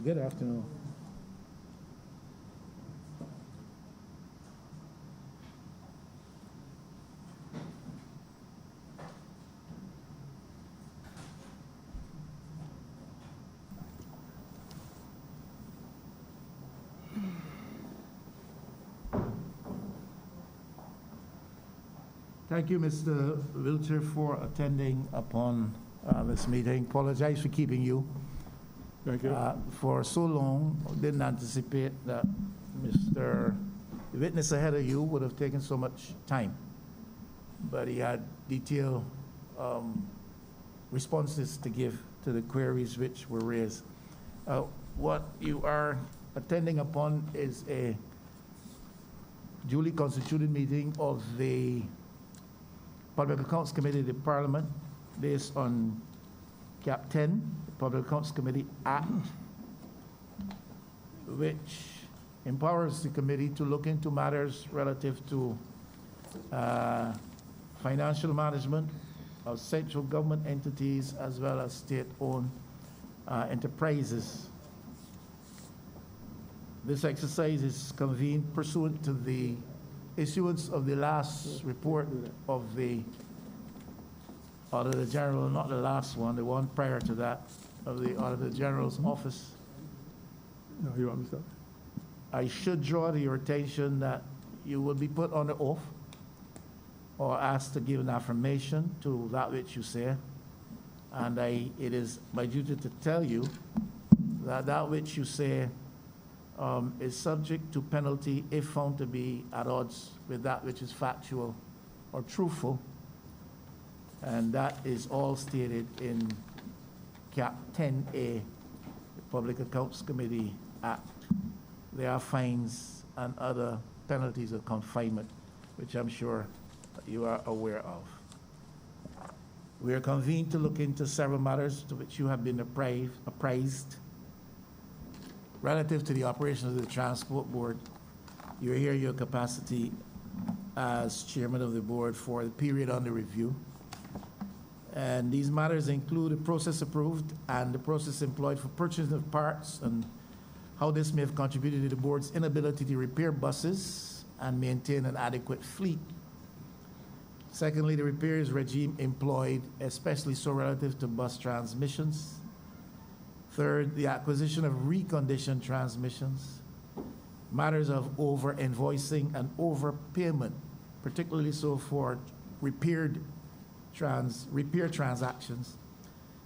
Good afternoon. Thank you, Mr. Wiltshire, for attending upon this meeting. Apologize for keeping you Thank you. for so long. Didn't anticipate that the witness ahead of you would have taken so much time. But he had detailed responses to give to the queries which were raised. What you are attending upon is a duly constituted meeting of the Public Accounts Committee of the Parliament based on Cap 10, the Public Accounts Committee Act, which empowers the committee to look into matters relative to financial management of central government entities as well as state-owned enterprises. This exercise is convened pursuant to the issuance of the last report of the Auditor General, not the last one, the one prior to that, of the Auditor General's office. No, you want me to start? I should draw to your attention that you will be put on the oath or asked to give an affirmation to that which you say. And it is my duty to tell you that that which you say is subject to penalty if found to be at odds with that which is factual or truthful. And that is all stated in Cap 10A, the Public Accounts Committee Act. There are fines and other penalties of confinement, which I'm sure you are aware of. We are convened to look into several matters to which you have been apprised. Relative to the operations of the Transport Board, you are here in your capacity as chairman of the board for the period under review. And these matters include the process approved and the process employed for purchasing of parts and how this may have contributed to the board's inability to repair buses and maintain an adequate fleet. Secondly, the repairs regime employed, especially so relative to bus transmissions. Third, the acquisition of reconditioned transmissions, matters of over-invoicing and overpayment, particularly so for repair transactions,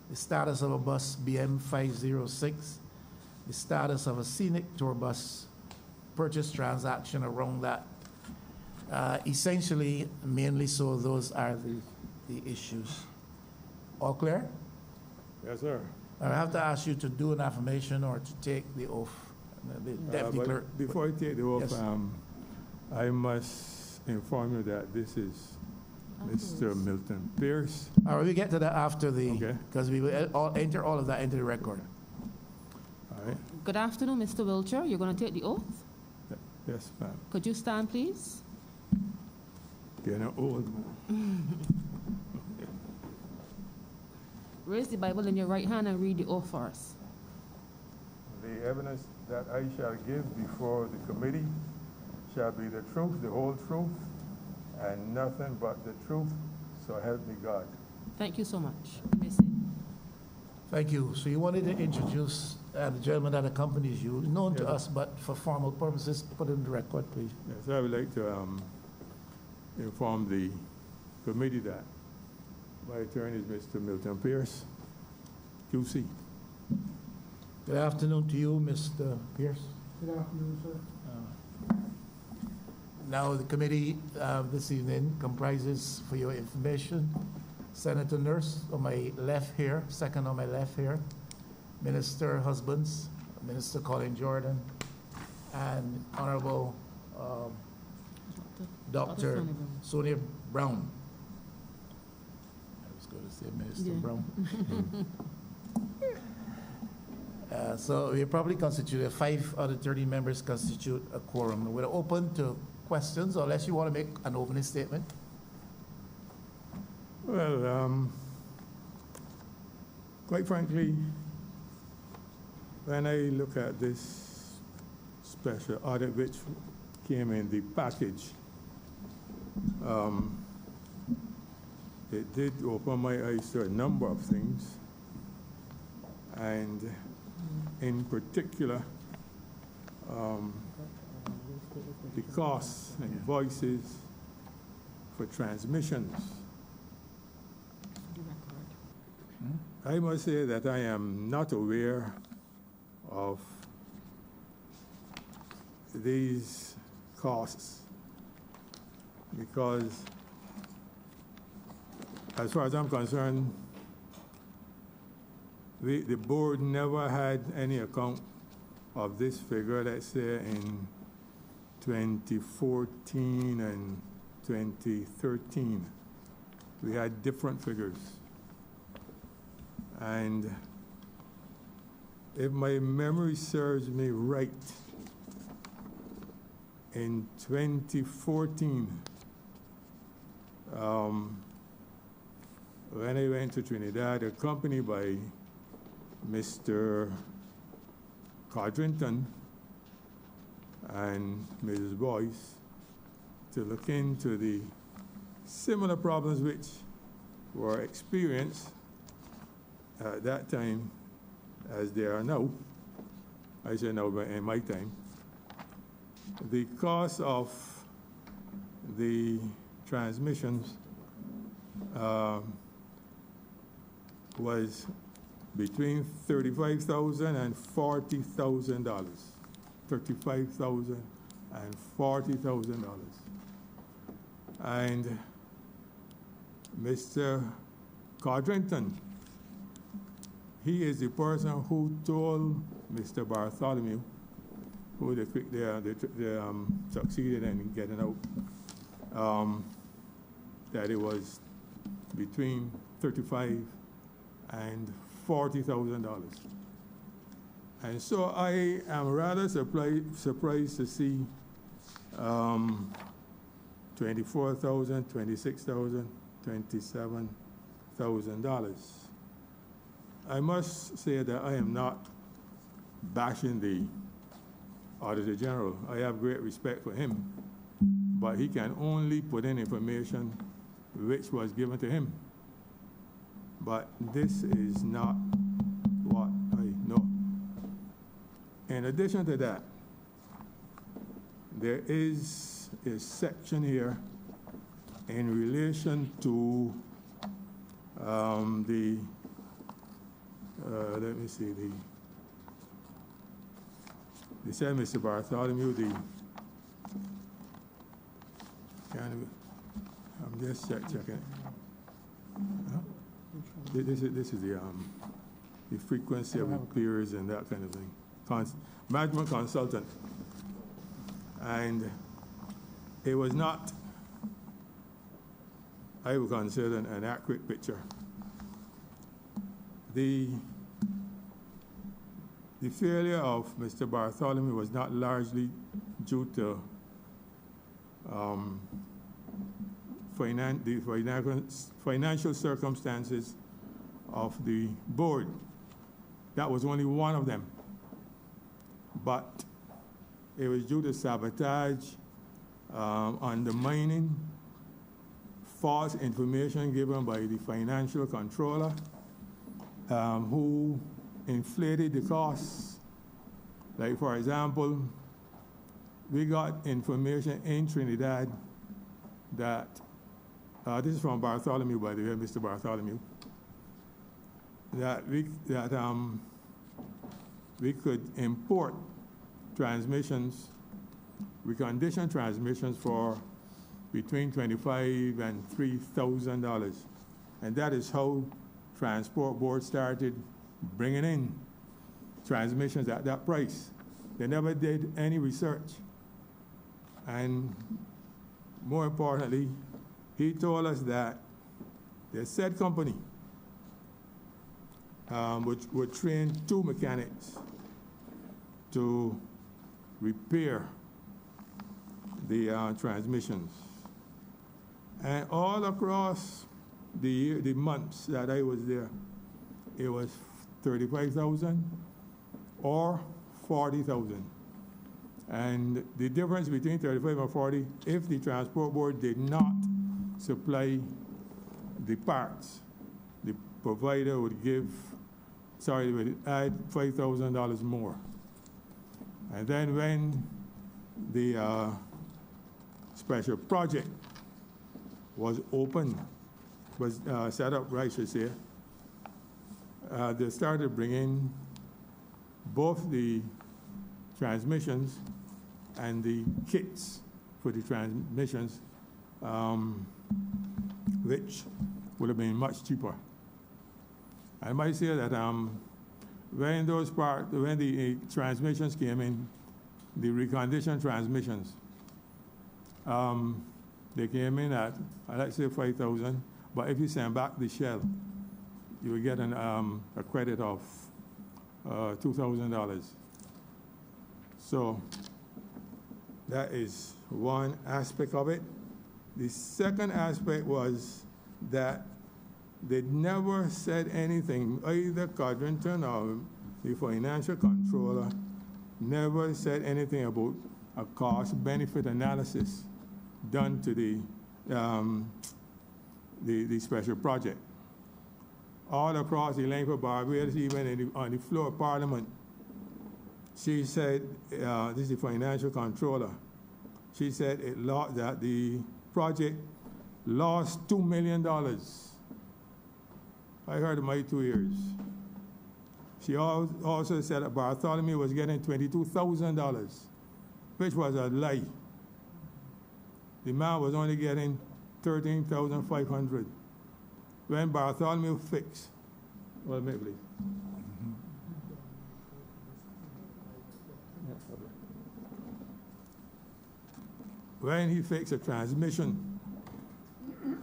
the status of a bus BM506, the status of a scenic tour bus purchase transaction around that. Essentially, mainly so, those are the issues. All clear? Yes, sir. I have to ask you to do an affirmation or to take the oath. The deputy But clerk. before I take the oath, Yes. I must inform you that this is Mr. Milton Pierce. All right, we get to that after the, Okay. because we will enter all of that into the record. All right? Good afternoon, Mr. Wiltshire. You're going to take the oath. Yes, ma'am. Could you stand, please? Getting old, man. Raise the Bible in your right hand and read the oath for us. The evidence that I shall give before the committee shall be the truth, the whole truth, and nothing but the truth, so help me God. Thank you so much. You may sit. Thank you. So you wanted to introduce the gentleman that accompanies you, known to Yeah. us, but for formal purposes, put it in the record, please. Yes, I would like to inform the committee that my attorney is Mr. Milton Pierce, QC. Good afternoon to you, Mr. Pierce. Good afternoon, sir. Now, the committee this evening comprises, for your information, Senator Nurse on my left here, second on my left here, Minister Husbands, Minister Colin Jordan, and Honorable Dr. Sonia Brown. I was going to say Minister Yeah. Brown. So we probably constitute 5 out of 30 members constitute a quorum. We're open to questions, unless you want to make an opening statement. Well, quite frankly, when I look at this special audit which came in the package, it did open my eyes to a number of things, and in particular, the costs and invoices for transmissions. I must say that I am not aware of these costs because, as far as I'm concerned, the board never had any account of this figure, let's say, in 2014 and 2013. We had different figures. And if my memory serves me right, in 2014, when I went to Trinidad, accompanied by Mr. Codrington and Mrs. Boyce, to look into the similar problems which were experienced at that time as they are now. I say now, but in my time. The cost of the transmissions was between $35,000 and $40,000. $35,000 and $40,000. And Mr. Codrington, he is the person who told Mr. Bartholomew, who they succeeded in getting out, that it was between $35,000 and $40,000. And so I am rather surprised to see $24,000, $26,000, $27,000. I must say that I am not bashing the Auditor General. I have great respect for him, but he can only put in information which was given to him. But this is not what I know. In addition to that, there is a section here in relation to let me see, they said Mr. Bartholomew, I'm just checking it. Huh? This is the frequency of repairs and that kind of thing. Management consultant. And it was not, I would consider, an accurate picture. The failure of Mr. Bartholomew was not largely due to the financial circumstances of the board. That was only one of them. But it was due to sabotage, undermining, false information given by the financial controller, who inflated the costs. Like, for example, we got information in Trinidad that, this is from Bartholomew, by the way, Mr. Bartholomew, that we could import transmissions, reconditioned transmissions for between $25,000 and $3,000. And that is how Transport Board started bringing in transmissions at that price. They never did any research. And more importantly, he told us that the said company would train 2 mechanics to repair the transmissions. And all across the months that I was there, it was $35,000 or 40,000. And the difference between 35 and 40, if the transport board did not supply the parts, the provider would would add $5,000 more. And then when the special project was set up, I should say, they started bringing both the transmissions and the kits for the transmissions, which would have been much cheaper. I might say that when the transmissions came in, the reconditioned transmissions, they came in at, let's say, 5,000, but if you send back the shell, you will get a credit of $2,000. So that is one aspect of it. The second aspect was that they never said anything, either Codrington or the financial controller never said anything about a cost-benefit analysis done to the special project. All across the length of Barbados, even on the floor of Parliament, she said, this is the financial controller, she said that the project lost $2 million. I heard in my 2 years. She also said that Bartholomew was getting $22,000, which was a lie. The man was only getting $13,500. When Bartholomew fixed, well, maybe please. When he fixed a transmission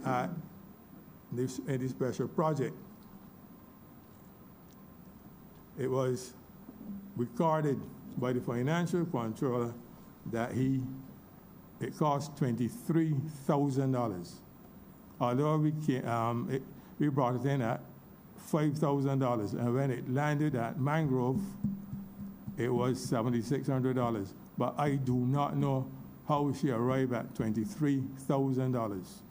at the special project, it was recorded by the financial controller that it cost $23,000. Although we brought it in at $5,000, and when it landed at Mangrove, it was $7,600. But I do not know how she arrived at $23,000.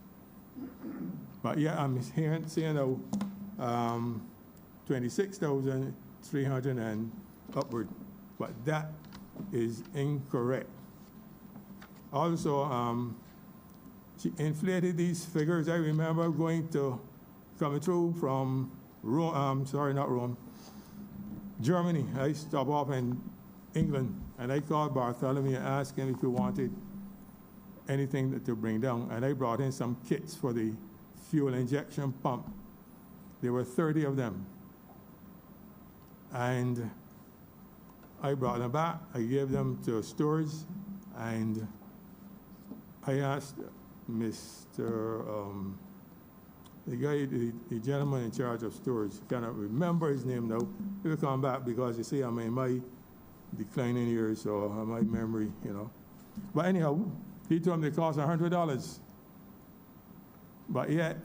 But yeah, I'm seeing now 26,300 and upward. But that is incorrect. Also, she inflated these figures. I remember coming through from Germany. I stopped off in England, and I called Bartholomew and asked him if he wanted anything to bring down. And I brought in some kits for the fuel injection pump. There were 30 of them. And I brought them back. I gave them to storage, and I asked Mr. The gentleman in charge of storage, cannot remember his name now. He will come back because you see, I'm in my declining years, so my memory, But anyhow, he told me it cost $100. But yet,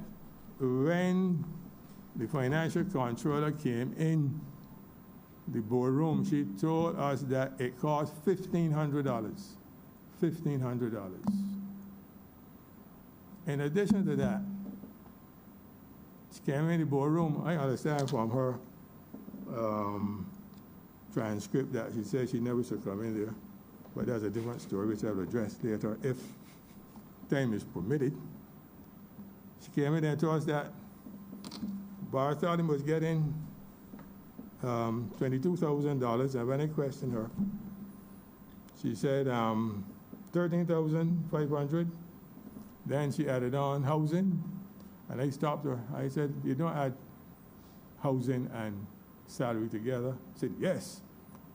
when the financial controller came in the boardroom, she told us that it cost $1,500. $1,500. In addition to that, she came in the boardroom. I understand from her transcript that she said she never should come in there, but that's a different story, which I'll address later if time is permitted. She came in and told us that Bartholomew was getting $22,000, and when I questioned her, she said $13,500. Then she added on housing, and I stopped her. I said, "You don't add housing and salary together?" She said, "Yes."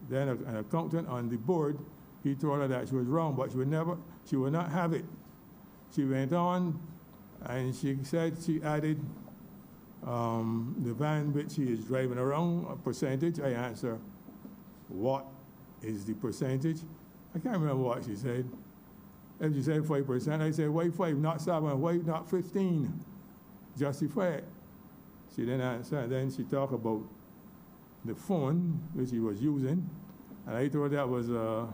Then an accountant on the board, he told her that she was wrong, but she would not have it. She went on, and she said she added the van which she is driving around, a percentage. I asked her, "What is the percentage?" I can't remember what she said. If she said 5%, I said, "Why 5, not 7? Why not 15? Justify it." She didn't answer. And then she talked about the phone which he was using, and I thought that was a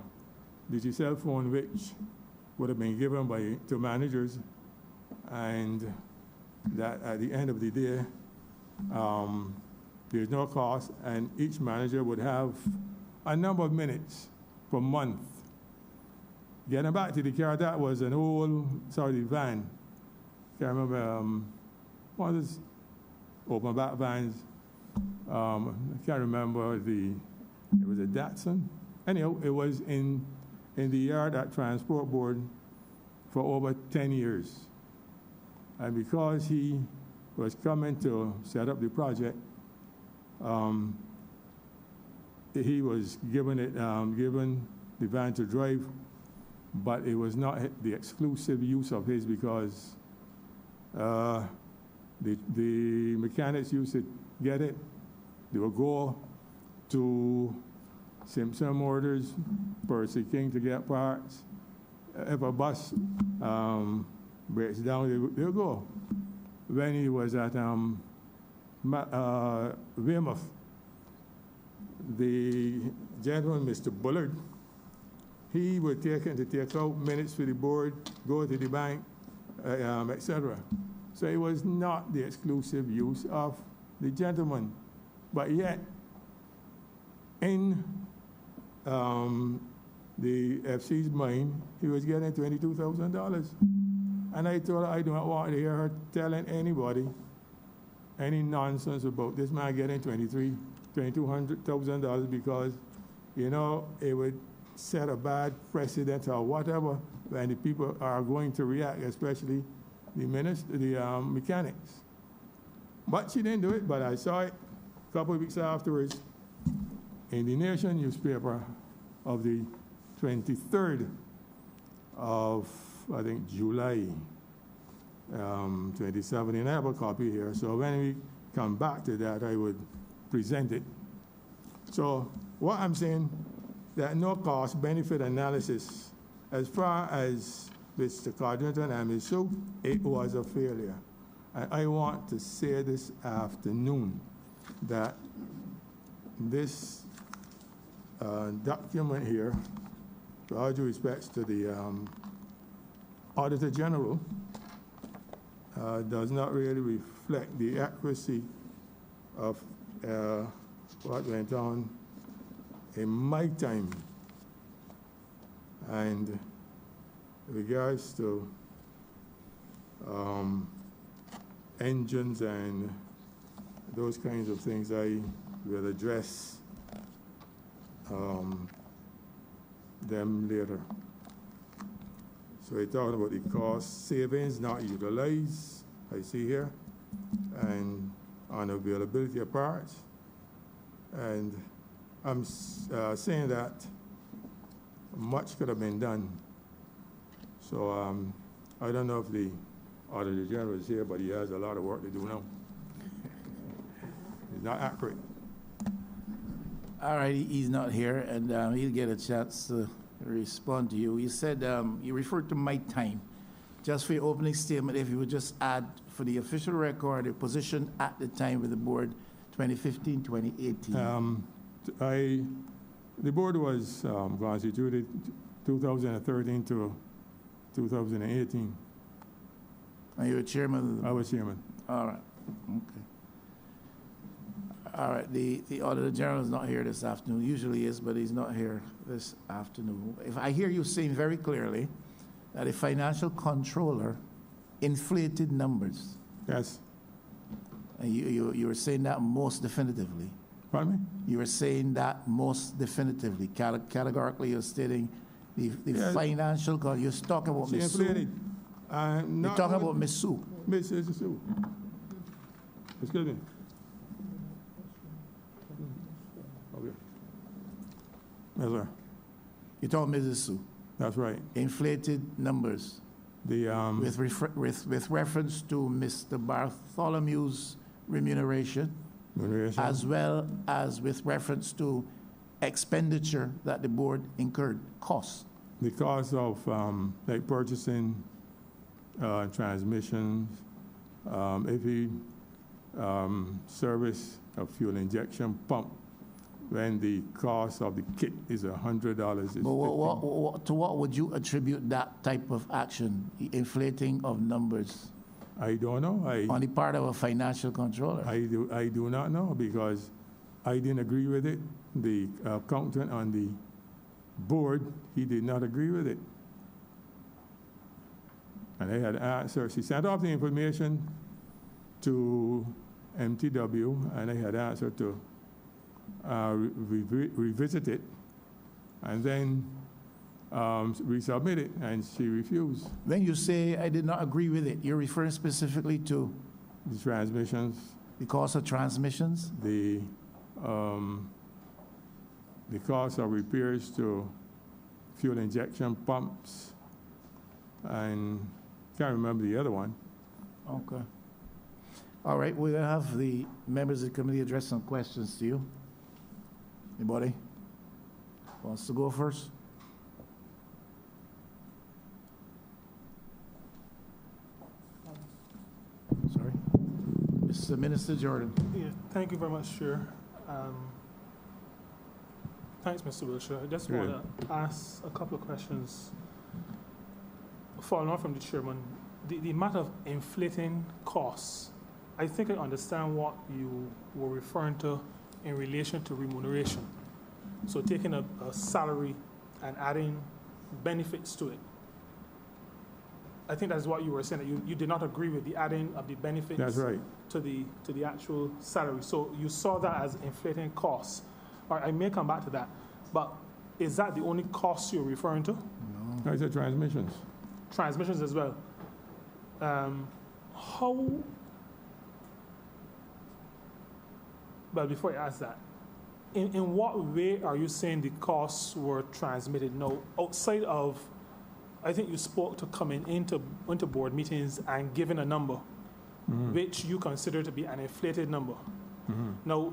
digital phone which would have been given to managers, and that at the end of the day, there's no cost, and each manager would have a number of minutes per month. Getting back to the car, that was an old, van. Can't remember, what is open back vans. I can't remember it was a Datsun. Anyhow, it was in the yard at Transport Board for over 10 years. And because he was coming to set up the project, he was given the van to drive, but it was not the exclusive use of his because the mechanics used to get it. They would go to Simpson Motors, Percy King to get parts. If a bus breaks down, they'll go. When he was at Weymouth, the gentleman, Mr. Bullard, he would take out minutes for the board, go to the bank, etc. So it was not the exclusive use of the gentleman. But yet, in the FC's mind, he was getting $22,000. And I told her I don't want to hear her telling anybody any nonsense about this man getting $22,000 because, it would set a bad precedent or whatever when the people are going to react, especially the mechanics. But she didn't do it, but I saw it a couple of weeks afterwards in the Nation newspaper of the 23rd of, I think, July 2017. I have a copy here, so when we come back to that, I would present it. So what I'm saying, that no cost benefit analysis, as far as Mr. Codrington and Ms. Sue, it was a failure. And I want to say this afternoon that this document here, with all due respects to the Auditor General, does not really reflect the accuracy of what went on in my time. And in regards to engines and those kinds of things, I will address them later. So we're talking about the cost savings not utilized, I see here, and unavailability of parts. And I'm saying that much could have been done. So I don't know if the Auditor General is here, but he has a lot of work to do now. It's not accurate. All right, he's not here, and he'll get a chance to respond to you. You said you referred to my time. Just for your opening statement, if you would just add for the official record, your position at the time with the board, 2015, 2018. The board was constituted 2013 to 2018. Are you a chairman of the board? I was chairman. All right. Okay. All right. The Auditor General is not here this afternoon. Usually is, but he's not here this afternoon. If I hear you saying very clearly that a financial controller inflated numbers. Yes. And you were saying that most definitively. Pardon me? You were saying that most definitively. Categorically, you're stating the financial. You're talking about Ms. Sue. You're talking about Ms. Sue. Mrs. Sue. Excuse me. Okay. Yes, sir. You're talking Mrs. Sue. That's right. Inflated numbers. The with reference to Mr. Bartholomew's remuneration, as well as with reference to expenditure that the board incurred, costs. The cost of like purchasing transmissions, if he service a fuel injection pump when the cost of the kit is $100. It's But to what would you attribute that type of action, inflating of numbers, I don't know. on the part of a financial controller? I do not know because I didn't agree with it. The accountant on the board, he did not agree with it. And I had asked her, she sent off the information to MTW, and I had asked her to revisit it and then resubmit it, and she refused. When you say I did not agree with it, you're referring specifically to The transmissions, the cost of transmissions? the cost of repairs to fuel injection pumps, and can't remember the other one. Okay. All right, we're gonna have the members of the committee address some questions to you. Anybody wants to go first? Sorry. Mr. Minister Jordan. Yeah, thank you very much, Chair. Thanks, Mr. Wiltshire. I just want to ask a couple of questions. Following on from the chairman, the matter of inflating costs, I think I understand what you were referring to in relation to remuneration. So taking a salary and adding benefits to it. I think that's what you were saying, that you did not agree with the adding of the benefits. That's right. To the actual salary. So you saw that as inflating costs. All right, I may come back to that. But is that the only cost you're referring to? No, it's the transmissions. Transmissions as well. But before I ask that, in what way are you saying the costs were transmitted? No, outside of, I think you spoke to coming into board meetings and giving a number, which you consider to be an inflated number. Now,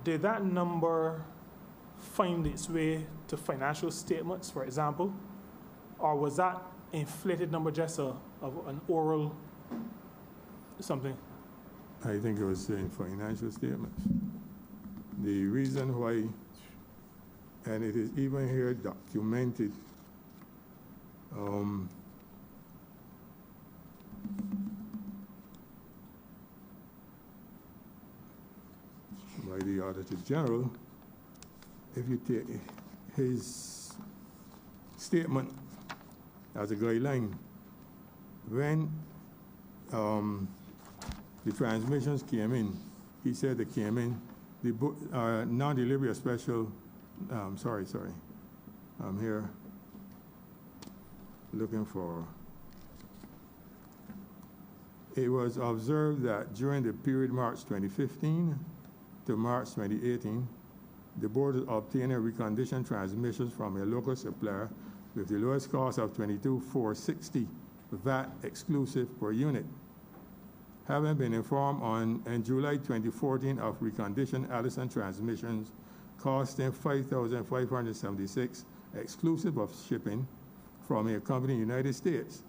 did that number find its way to financial statements, for example? Or was that inflated number just of an oral something? I think it was in financial statements. The reason why, and it is even here documented, by the Auditor General, if you take his statement as a guideline, when the transmissions came in, he said they came in, the non-delivery of special, sorry, I'm here looking for, it was observed that during the period March 2015 to March 2018, the board obtained reconditioned transmissions from a local supplier with the lowest cost of $22,460 VAT exclusive per unit. Having been informed in July 2014 of reconditioned Allison transmissions costing $5,576 exclusive of shipping from a company in the United States,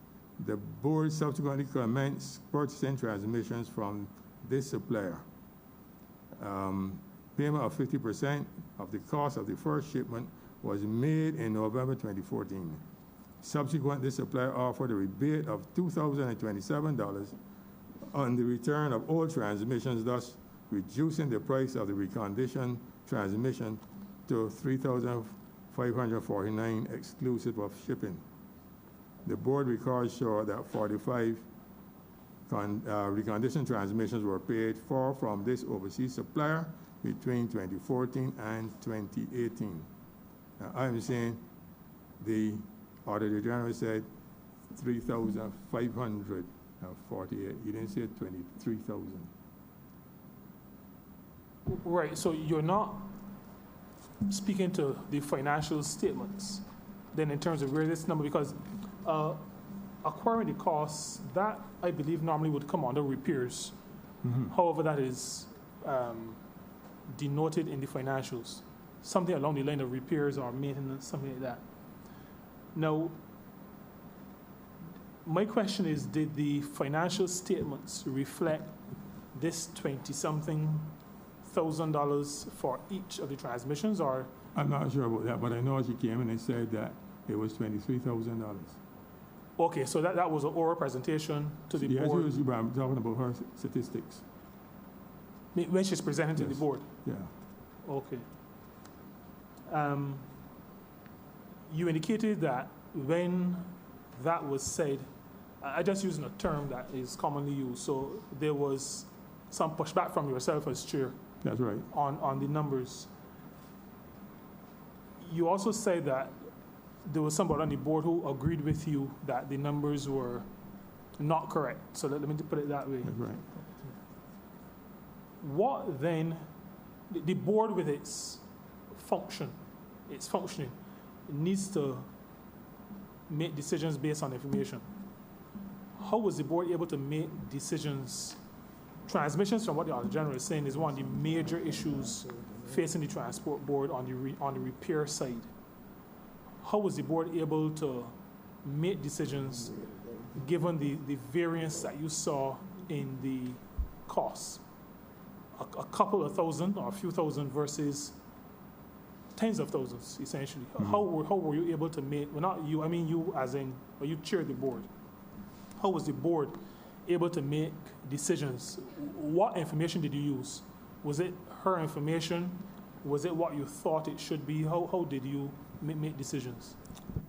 the board subsequently commenced purchasing transmissions from this supplier. Payment of 50% of the cost of the first shipment was made in November 2014. Subsequently, the supplier offered a rebate of $2,027 on the return of all transmissions, thus reducing the price of the reconditioned transmission to $3,549 exclusive of shipping. The board records show that 45 reconditioned transmissions were paid for from this overseas supplier between 2014 and 2018. Now, I'm saying the Auditor General said 3,548. You didn't say 23,000. Right, so you're not speaking to the financial statements then in terms of where this number, because acquiring the costs, that I believe normally would come under repairs. However, that is denoted in the financials. Something along the line of repairs or maintenance, something like that. Now, my question is, did the financial statements reflect this 20-something $1,000 for each of the transmissions, or? I'm not sure about that, but I know she came in and said that it was $23,000. Okay, so that was an oral presentation to the Yes, board I'm talking about her statistics. when she's presenting to the Yes. board. Yeah. Okay. You indicated that when that was said, I just using a term that is commonly used, so there was some pushback from yourself as chair That's right. on the numbers. You also said that there was somebody on the board who agreed with you that the numbers were not correct. So let me put it that way. That's right. What then, the board with its functioning, needs to make decisions based on information. How was the board able to make decisions? Transmissions, from what the Auditor General is saying, is one of the major issues facing the transport board on the repair side. How was the board able to make decisions given the variance that you saw in the costs? A couple of thousand or a few thousand versus tens of thousands, essentially. How were you able to make, well, not you, I mean you as in, or you chaired the board. How was the board able to make decisions? What information did you use? Was it her information? Was it what you thought it should be? How did you make decisions?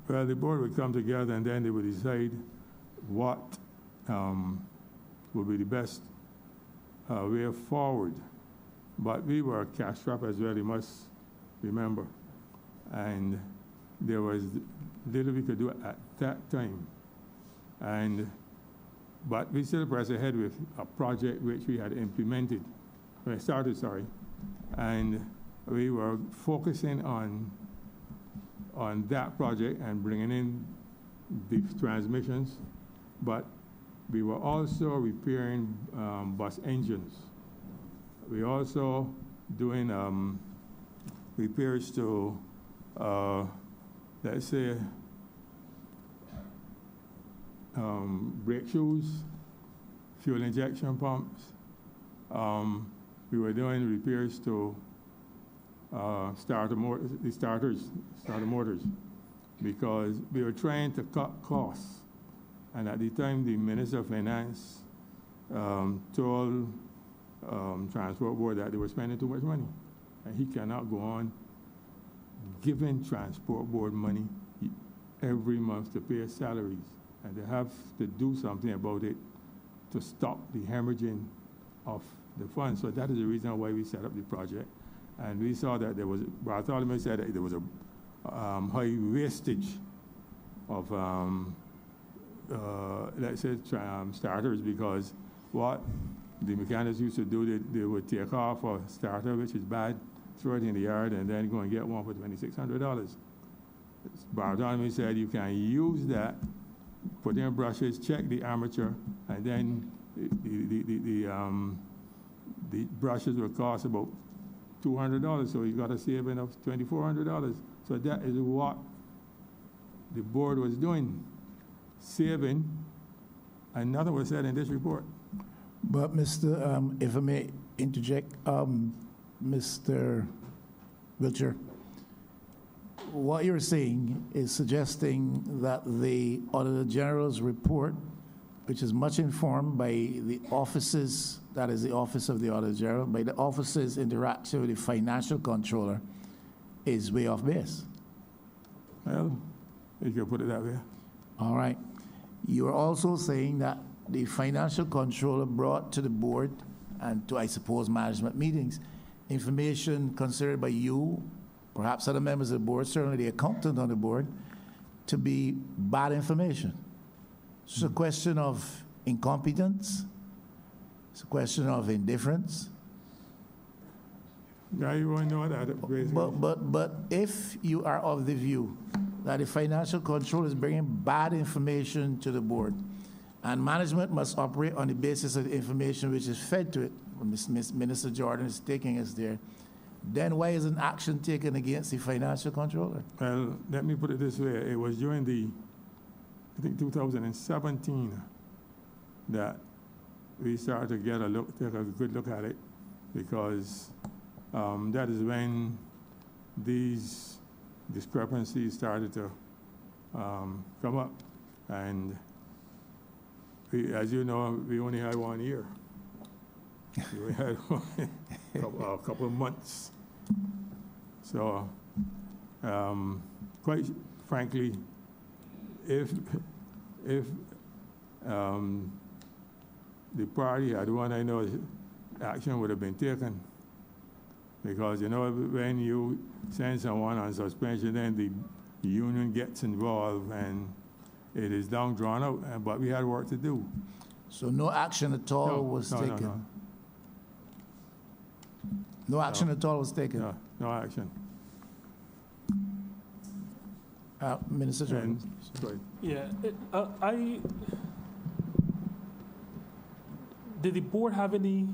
Well, the board would come together and then they would decide what would be the best way forward. But we were cash-strapped as well, you must remember. And there was little we could do at that time. But we still pressed ahead with a project which we had started, and we were focusing on that project and bringing in the transmissions, but we were also repairing bus engines. We also doing repairs to, let's say, brake shoes, fuel injection pumps. We were doing repairs to starter motors, because we were trying to cut costs. And at the time, the Minister of Finance told Transport Board that they were spending too much money. And he cannot go on giving Transport Board money every month to pay salaries. And they have to do something about it to stop the hemorrhaging of the funds. So that is the reason why we set up the project. And we saw that there was, Bartholomew said that there was a high wastage of, let's say, starters, because what the mechanics used to do, they would take off a starter, which is bad, throw it in the yard, and then go and get one for $2,600. Bartholomew said you can use that, put in brushes, check the armature, and then the brushes will cost about $200, so you got a saving of $2,400. So that is what the board was doing, saving, and nothing was said in this report. But Mr., if I may interject, Mr. Wiltshire, what you're saying is suggesting that the Auditor General's report, which is much informed by the offices, that is the Office of the Auditor General, by the office's interaction with the Financial Controller, is way off base. Well, you can put it that way. All right. You are also saying that the Financial Controller brought to the board and to, I suppose, management meetings, information considered by you, perhaps other members of the board, certainly the accountant on the board, to be bad information. It's a question of incompetence. It's a question of indifference. Yeah, you want to know that. But if you are of the view that the Financial Controller is bringing bad information to the board, and management must operate on the basis of the information which is fed to it, Minister Jordan is taking us there, then why isn't action taken against the Financial Controller? Well, let me put it this way. It was during I think 2017, that we started to take a good look at it, because That is when these discrepancies started to come up. And as you know, we only had 1 year. We only had a couple of months. So, quite frankly, if the party had won, I know action would have been taken. Because, you know, when you send someone on suspension, then the union gets involved and it is long drawn out, but we had work to do. So no action at all was taken? No action at all was taken? No action. Minister Jordan. Sorry. Yeah, did the board have any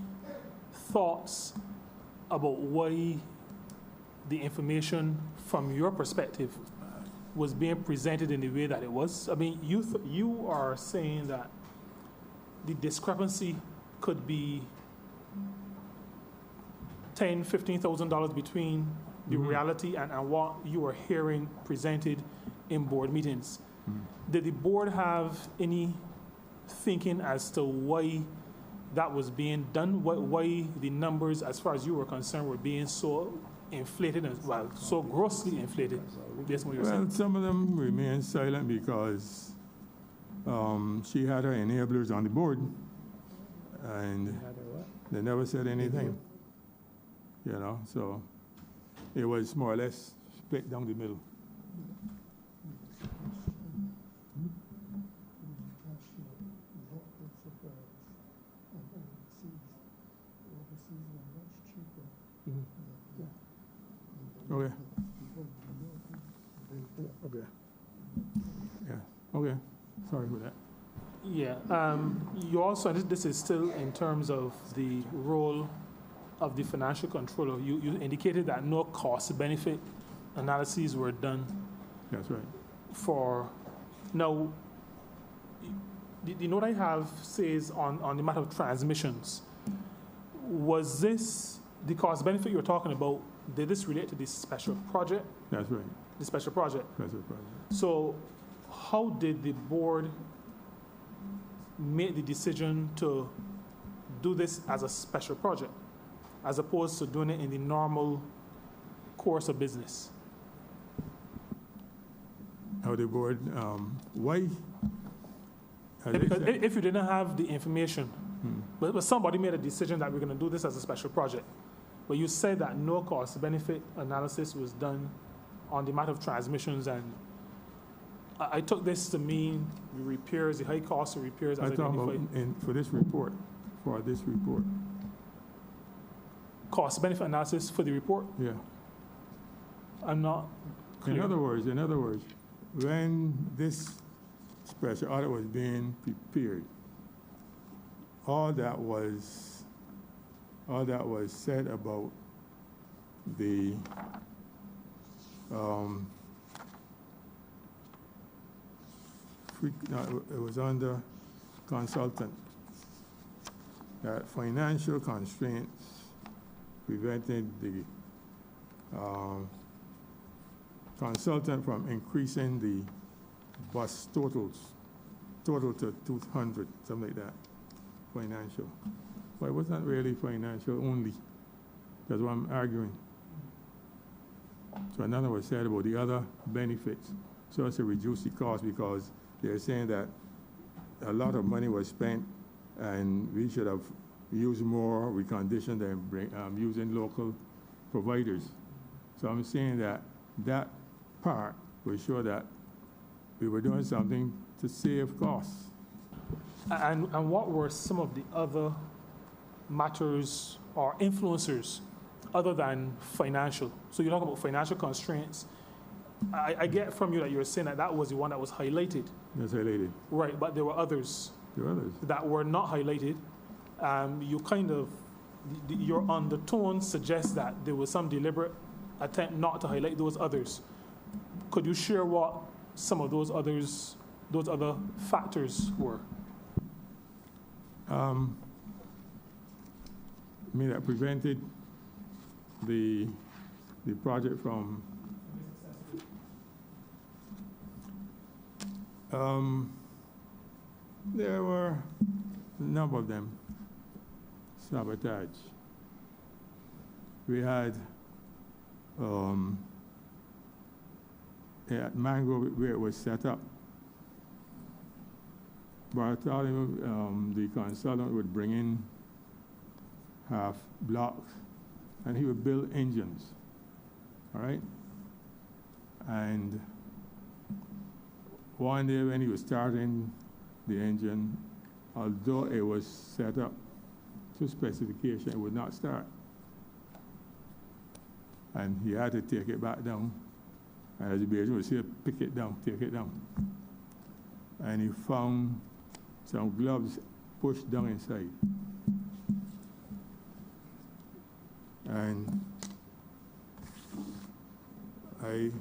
thoughts about why the information from your perspective was being presented in the way that it was? I mean, you are saying that the discrepancy could be $10,000, $15,000 between the reality and what you are hearing presented in board meetings. Did the board have any thinking as to why that was being done? Why the numbers, as far as you were concerned, were being so inflated, well, so grossly inflated? That's what you're saying. Well, some of them remain silent because she had her enablers on the board, and they never said anything. You know, so it was more or less split down the middle. Okay. Okay. Yeah. Okay. Sorry for that. Yeah. You also, and this is still in terms of the role of the financial controller. You indicated that no cost-benefit analyses were done. That's right. For now, the note I have says on the matter of transmissions, was this the cost-benefit you're talking about? Did this relate to this special project? That's right. The special project. Special project. So, how did the board make the decision to do this as a special project, as opposed to doing it in the normal course of business? How the board, why? Because if you didn't have the information, but somebody made a decision that we're going to do this as a special project, but you said that no cost-benefit analysis was done on the matter of transmissions, and I took this to mean the repairs, the high cost of repairs as I thought about identified. for this report, Cost-benefit analysis for the report? Yeah. I'm not clear. In other words, when this special audit was being prepared, all that was said about the it was under consultant that financial constraints prevented the consultant from increasing the bus total to 200, something like that, financial. But it wasn't really financial only. That's what I'm arguing. So another was said about the other benefits, so as to reduce the cost, because they're saying that a lot of money was spent and we should have used more reconditioned and using local providers. So I'm saying that part will show that we were doing something to save costs. And what were some of the other matters or influencers other than financial? So you're talking about financial constraints. I get from you that you're saying that was the one that was highlighted. That's highlighted. Right, but there were others. There were others. That were not highlighted. You kind of, your undertone suggests that there was some deliberate attempt not to highlight those others. Could you share what some of those other factors were? That prevented the project from, there were a number of them, sabotage. We had, at Mangrove where it was set up, Bartholomew, the consultant, would bring in half blocks and he would build engines, all right? And one day when he was starting the engine, although it was set up to specification, it would not start. And he had to take it back down. And as the agent would say, pick it down, take it down. And he found some gloves pushed down inside. And all right,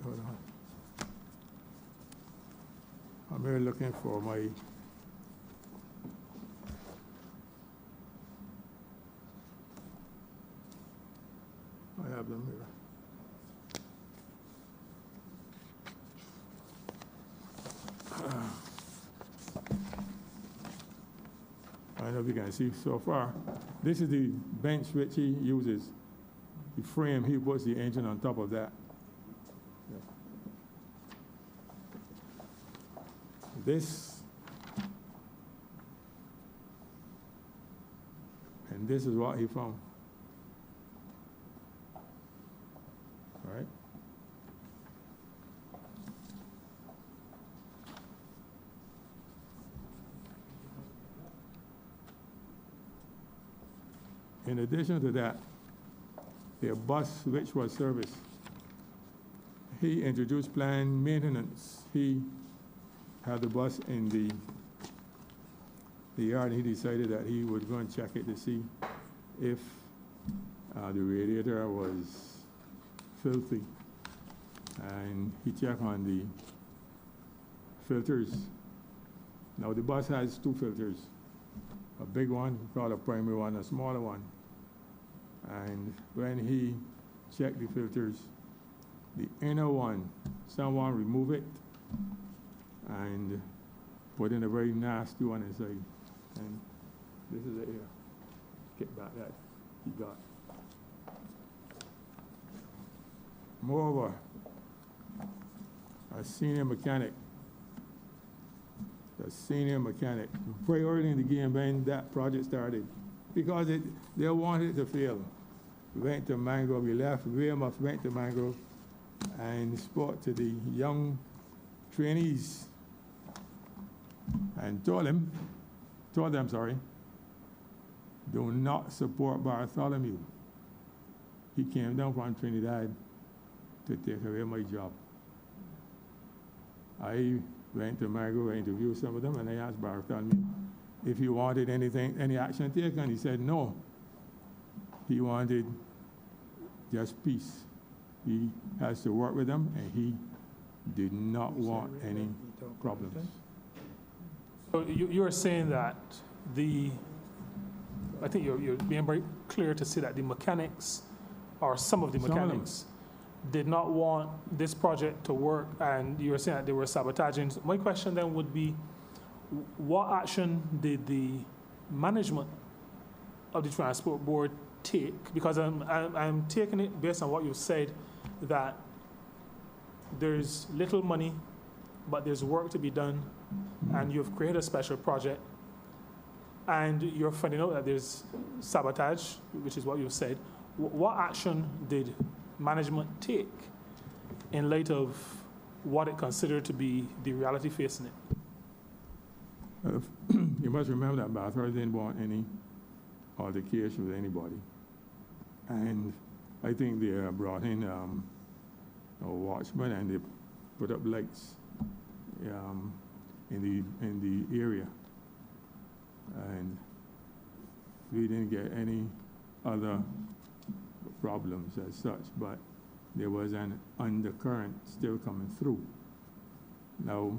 hold on. I'm here looking for my, I have them here. I don't know if you can see so far. This is the bench which he uses. The frame, he puts the engine on top of that. This, and this is what he found. All right? In addition to that, the bus which was serviced, he introduced planned maintenance. He had the bus in the yard, and he decided that he would go and check it to see if the radiator was filthy. And he checked on the filters. Now the bus has two filters, a big one called a primary one, a smaller one. And when he checked the filters, the inner one, someone removed it and put in a very nasty one inside. And this is it here. Get back that he got. Moreover, a senior mechanic, very early in the game when that project started, because they wanted it to fail. We went to Mangrove, we left Weymouth, went to Mangrove, and spoke to the young trainees and told them, do not support Bartholomew. He came down from Trinidad to take away my job. I went to Mangrove, I interviewed some of them, and I asked Bartholomew if he wanted any action taken. He said no. He wanted just peace. He has to work with them, and he did not want any problems. So you're saying that I think you're being very clear to say that the mechanics, or some of the mechanics, did not want this project to work, and you were saying that they were sabotaging. So my question then would be, what action did the management of the Transport Board take? Because I'm taking it based on what you said, that there's little money, but there's work to be done, and you've created a special project, and you're finding out that there's sabotage, which is what you've said. What action did management take in light of what it considered to be the reality facing it? You must remember that Bathurst didn't want any altercation with anybody. And I think they brought in a watchman, and they put up lights in the area. And we didn't get any other problems as such, but there was an undercurrent still coming through. Now,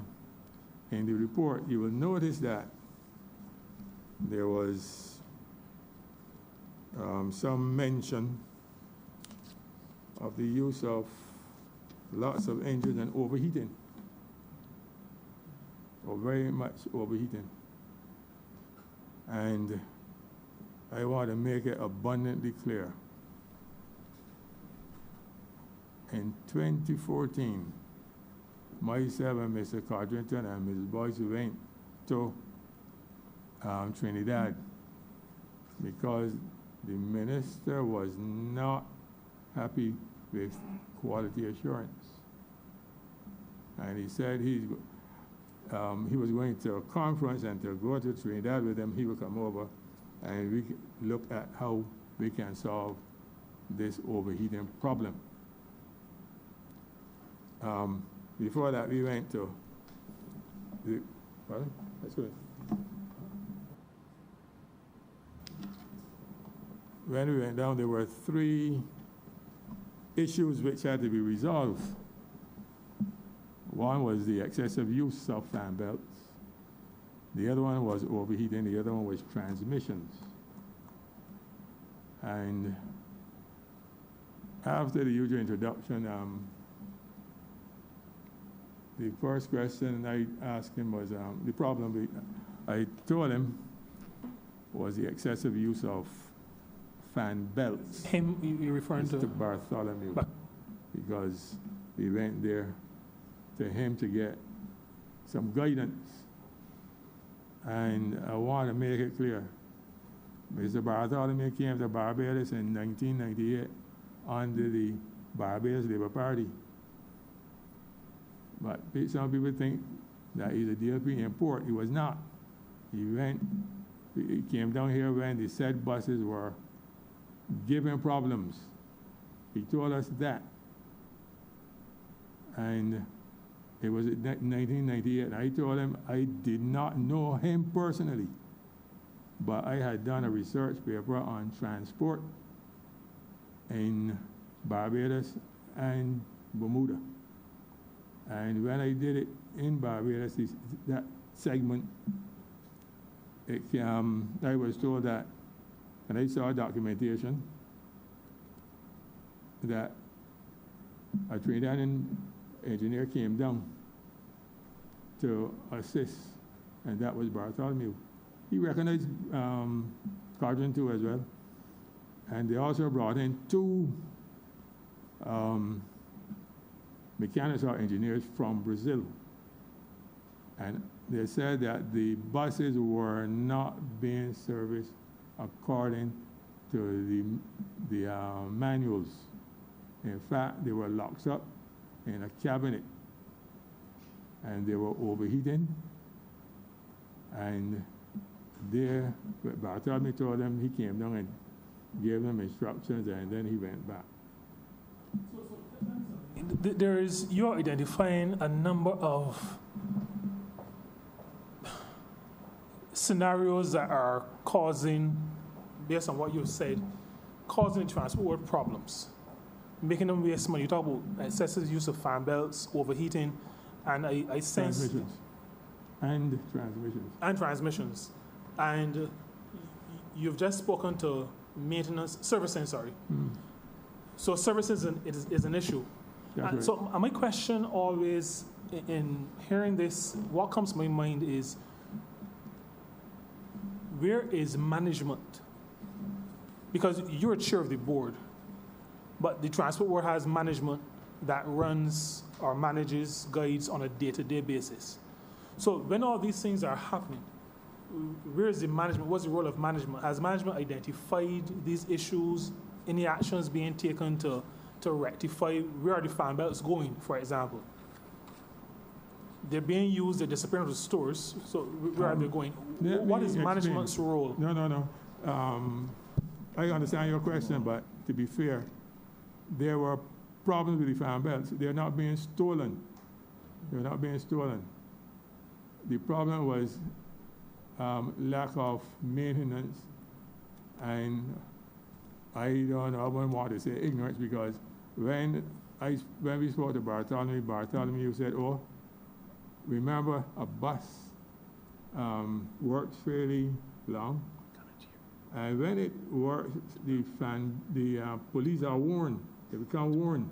in the report, you will notice that there was some mention of the use of lots of engines and overheating, or very much overheating. And I want to make it abundantly clear. In 2014, myself and Mr. Codrington and Ms. Boyce went to Trinidad because the minister was not happy with quality assurance. And he said he was going to a conference, and to go to Trinidad with him, he would come over and we could look at how we can solve this overheating problem. Before that, we went to pardon? That's good. When we went down, there were 3 issues which had to be resolved. One was the excessive use of fan belts. The other one was overheating. The other one was transmissions. And after the usual introduction, the first question I asked him was the problem I told him was the excessive use of fan belts. Him, you're referring Mr. to? Bartholomew, because we went there to him to get some guidance. And I want to make it clear, Mr. Bartholomew came to Barbados in 1998 under the Barbados Labour Party. But some people think that he's a DLP import. He was not. He came down here when the said buses were giving problems. He told us that. And it was in 1998. And I told him I did not know him personally, but I had done a research paper on transport in Barbados and Bermuda. And when I did it in Barbados, that segment, I was told that, and I saw documentation, that a Trinidadian engineer came down to assist, and that was Bartholomew. He recognized Codrington too as well. And they also brought in 2 mechanics or engineers from Brazil. And they said that the buses were not being serviced according to the manuals. In fact, they were locked up in a cabinet, and they were overheating. And there, Bartholomew told them, he came down and gave them instructions, and then he went back. You're identifying a number of scenarios that are causing, based on what you've said, causing transport problems, making them waste money. You talk about excessive use of fan belts, overheating, and I sense... Transmissions. And transmissions. And transmissions. And you've just spoken to servicing. So services is an issue. Right. So my question always, in hearing this, what comes to my mind is, where is management? Because you're chair of the board, but the Transport Board has management that runs or manages, guides on a day-to-day basis. So when all these things are happening, where is the management? What's the role of management? Has management identified these issues? Any actions being taken to rectify? Where are the fan belts going, for example? They're being used, they're disappearing to the stores, so where are they going? What is management's role? No. I understand your question, but to be fair, there were problems with the fan belts. They're not being stolen. They're not being stolen. The problem was lack of maintenance, and I don't know, I wouldn't want to say ignorance, because when we spoke to Bartholomew said, "Oh, remember, a bus works fairly long. And when it works, the police are worn. They become worn.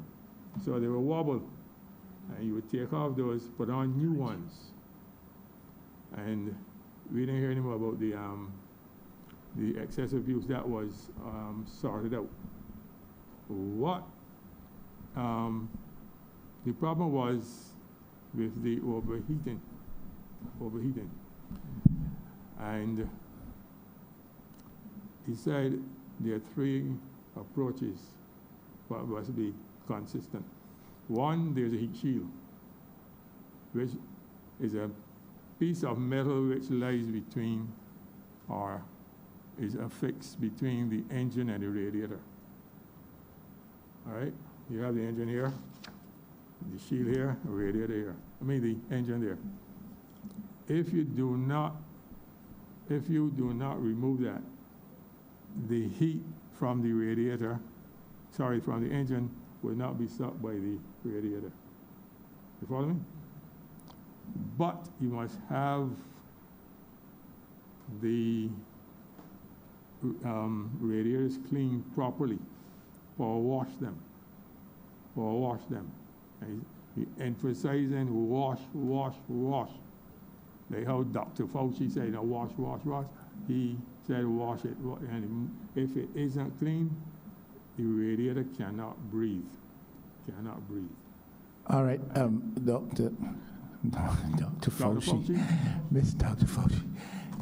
So they will wobble. And you would take off those, put on new ones. And we didn't hear anymore about the excessive use that was sorted out. What the problem was with the overheating. And he said there are three approaches what must be consistent. One, there's a heat shield, which is a piece of metal which lies between, or is affixed between the engine and the radiator. All right, you have the engine here, the shield here, the radiator here. The engine there. If you do not remove that, the heat from the radiator, from the engine, will not be sucked by the radiator. You follow me? But you must have the radiators cleaned properly, or wash them. And he emphasizing wash. Like how Dr. Fauci said, wash. He said wash it, and if it isn't clean, the radiator cannot breathe. All right, Dr. Fauci. Miss Dr. Fauci.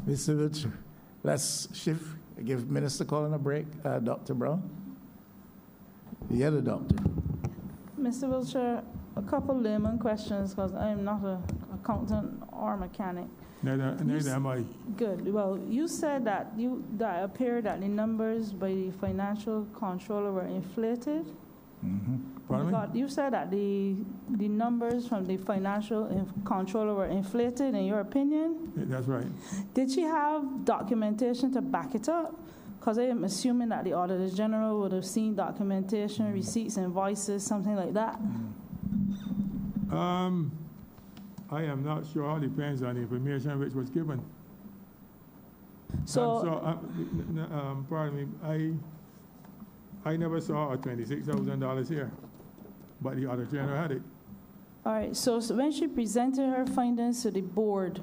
Mr. Wiltshire, let's shift, give Minister Collins a break. Dr. Brown? The other doctor. Mr. Wiltshire, a couple layman questions, because I am not an accountant or mechanic. Neither am I. Good. Well, you said that that appeared that the numbers by the financial controller were inflated. Mm-hmm. Pardon me? You said that the numbers from the financial controller were inflated, in your opinion? That's right. Did she have documentation to back it up? Because I am assuming that the Auditor General would have seen documentation, receipts, invoices, something like that. I am not sure. It depends on the information which was given. Pardon me. I never saw a $26,000 here, but the Auditor General had it. All right. So when she presented her findings to the board,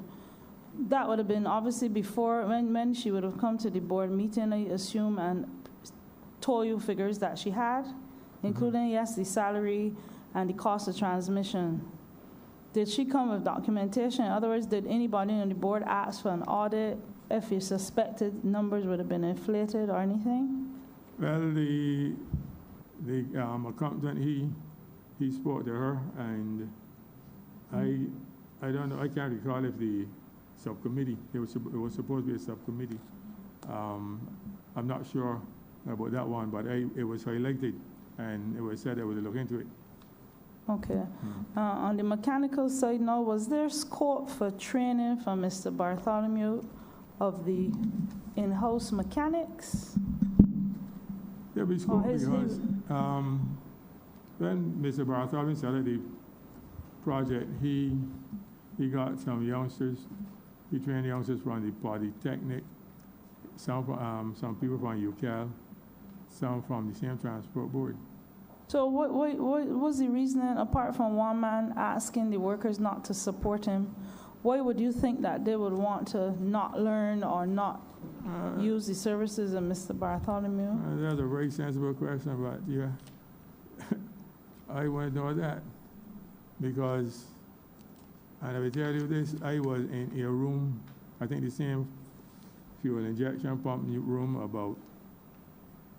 that would have been obviously before when she would have come to the board meeting, I assume, and told you figures that she had, including, yes, the salary and the cost of transmission. Did she come with documentation? In other words, did anybody on the board ask for an audit if you suspected numbers would have been inflated or anything? Well, the accountant, he spoke to her, and I don't know, I can't recall if the subcommittee, it was supposed to be a subcommittee. I'm not sure about that one, but it was highlighted, and it was said they would look into it. Okay. On the mechanical side now, was there scope for training for Mr. Bartholomew of the in-house mechanics? There will be scope because when Mr. Bartholomew started the project, he got some youngsters. He trained youngsters from the Polytechnic, some people from UCAL, some from the same transport board. So what was the reasoning, apart from one man asking the workers not to support him, why would you think that they would want to not learn or not use the services of Mr. Bartholomew? That's a very sensible question, but yeah, I want to know that because, and I will tell you this, I was in a room, I think the same fuel injection pump room about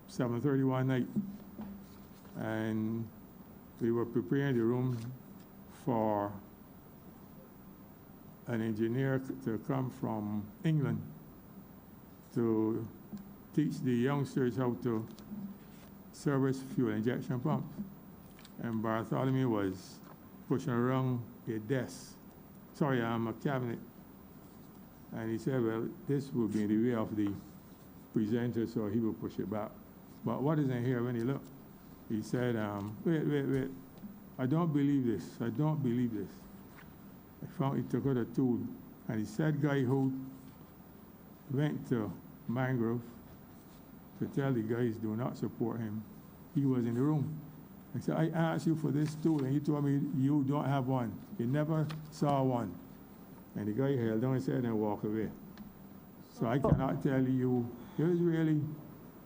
7:30 one night, and we were preparing the room for an engineer to come from England to teach the youngsters how to service fuel injection pumps. And Bartholomew was pushing around a desk, a cabinet. And he said, well, this will be in the way of the presenter, so he will push it back. But what is in here when he looked? He said, wait, I don't believe this. I found he took out a tool, and he said guy who went to Mangrove to tell the guys do not support him, he was in the room. I said, I asked you for this tool, and he told me you don't have one. He never saw one. And the guy held down his head and walked away. So I cannot tell you, it was really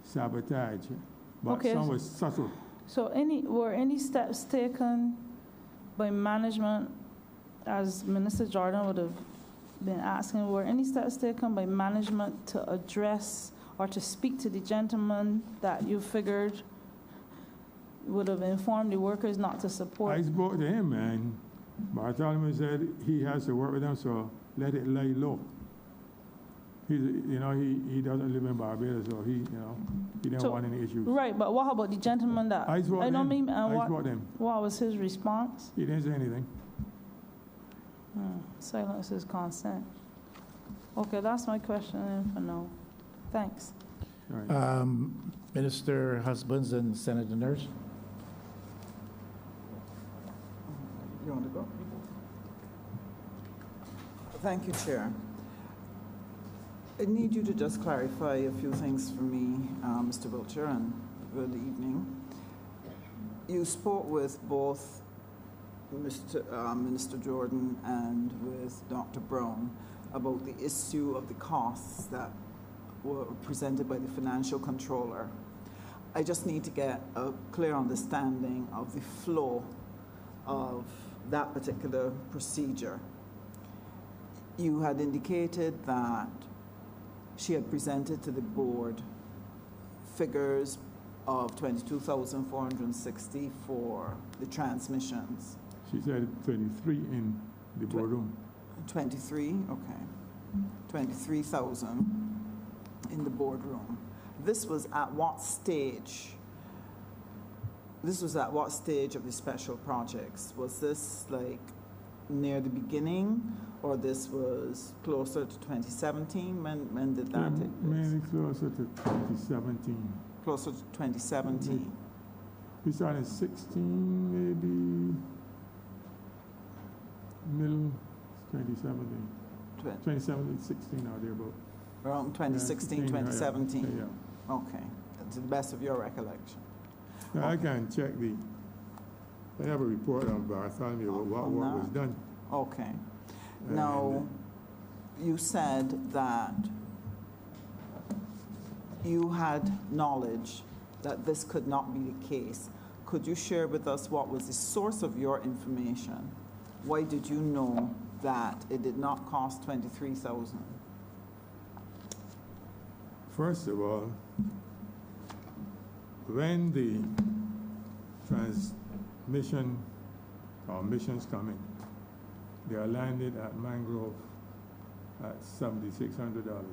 sabotage, but Okay. some was subtle. So were any steps taken by management, as Minister Jordan would have been asking, were any steps taken by management to address or to speak to the gentleman that you figured would have informed the workers not to support? I spoke to him, and Bartholomew said he has to work with them, so let it lie low. He doesn't live in Barbados, so he didn't So- want any issues. Right, but what about the gentleman that, I spoke to don't him. mean, I spoke to him. what was his response? He didn't say anything. Silence is consent. Okay, that's my question then for now. Thanks. All right. Minister Husbands and Senator Nurse. You want to go? Thank you, Chair. I need you to just clarify a few things for me, Mr. Wiltshire, and good evening. You spoke with both Minister Jordan and with Dr. Brown about the issue of the costs that were presented by the financial controller. I just need to get a clear understanding of the flow of that particular procedure. You had indicated that she had presented to the board figures of $22,460 for the transmissions. She said 23 in the boardroom. 23, okay. 23,000 in the boardroom. This was at what stage? This was at what stage of the special projects? Was this like near the beginning, or this was closer to 2017? When did that take place? Mainly closer to 2017. Closer to 2017. We started in 16, maybe middle 2017. 2017, 16 out there, but Around 2016, 16, 2017? Yeah. Okay, to the best of your recollection. Now, I can check I have a report on Bartholomew about what On work that? was done. Okay. And Now, you said that you had knowledge that this could not be the case. Could you share with us what was the source of your information? Why did you know that it did not cost $23,000? First of all, when the transmission or missions come in, they are landed at Mangrove at $7,600.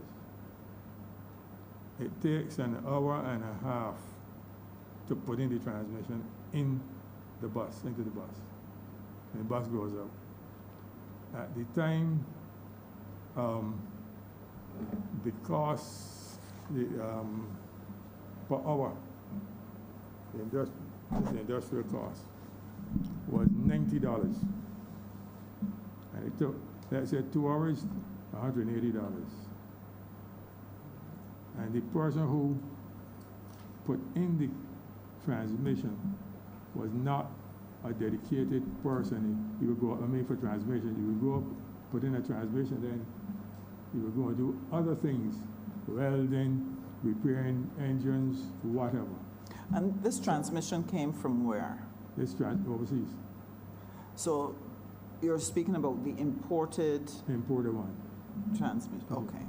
It takes an hour and a half to put in the transmission into the bus. And the bus goes up. At the time, the cost per hour, the industrial cost, was $90. And it took, let's say, 2 hours, $180. And the person who put in the transmission was not a dedicated person. He would go, for transmission, you would go up, put in a transmission, then you would go and do other things, welding, repairing engines, whatever. And this transmission came from where? Overseas, So you're speaking about the imported imported one. transmission. Okay.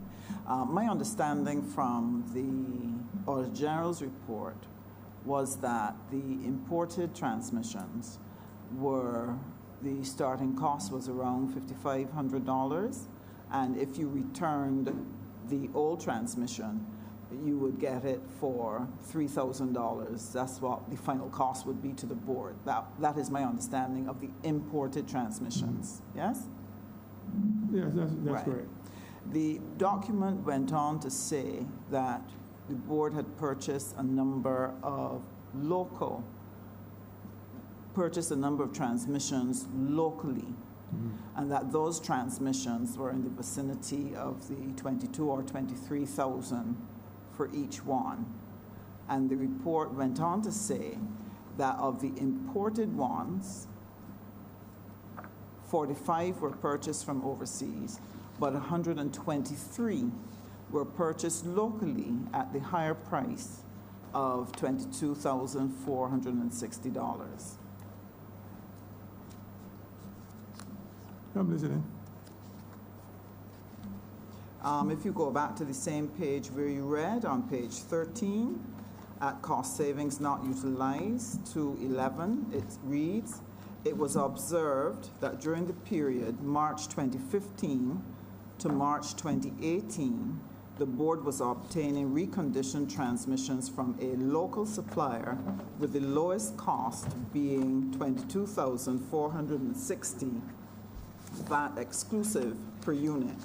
My understanding from the Auditor General's report was that the imported transmissions the starting cost was around $5,500, and if you returned the old transmission, you would get it for $3,000. That's what the final cost would be to the board. That is my understanding of the imported transmissions. Yes? Yes, that's Right. correct. The document went on to say that the board had purchased a number of transmissions locally and that those transmissions were in the vicinity of the 22 or 23,000 for each one. And the report went on to say that of the imported ones, 45 were purchased from overseas, but 123 were purchased locally at the higher price of $22,460. I'm listening. If you go back to the same page where you read, on page 13, at cost savings not utilized, 211, it reads, it was observed that during the period March 2015 to March 2018, the board was obtaining reconditioned transmissions from a local supplier with the lowest cost being $22,460 VAT exclusive per unit.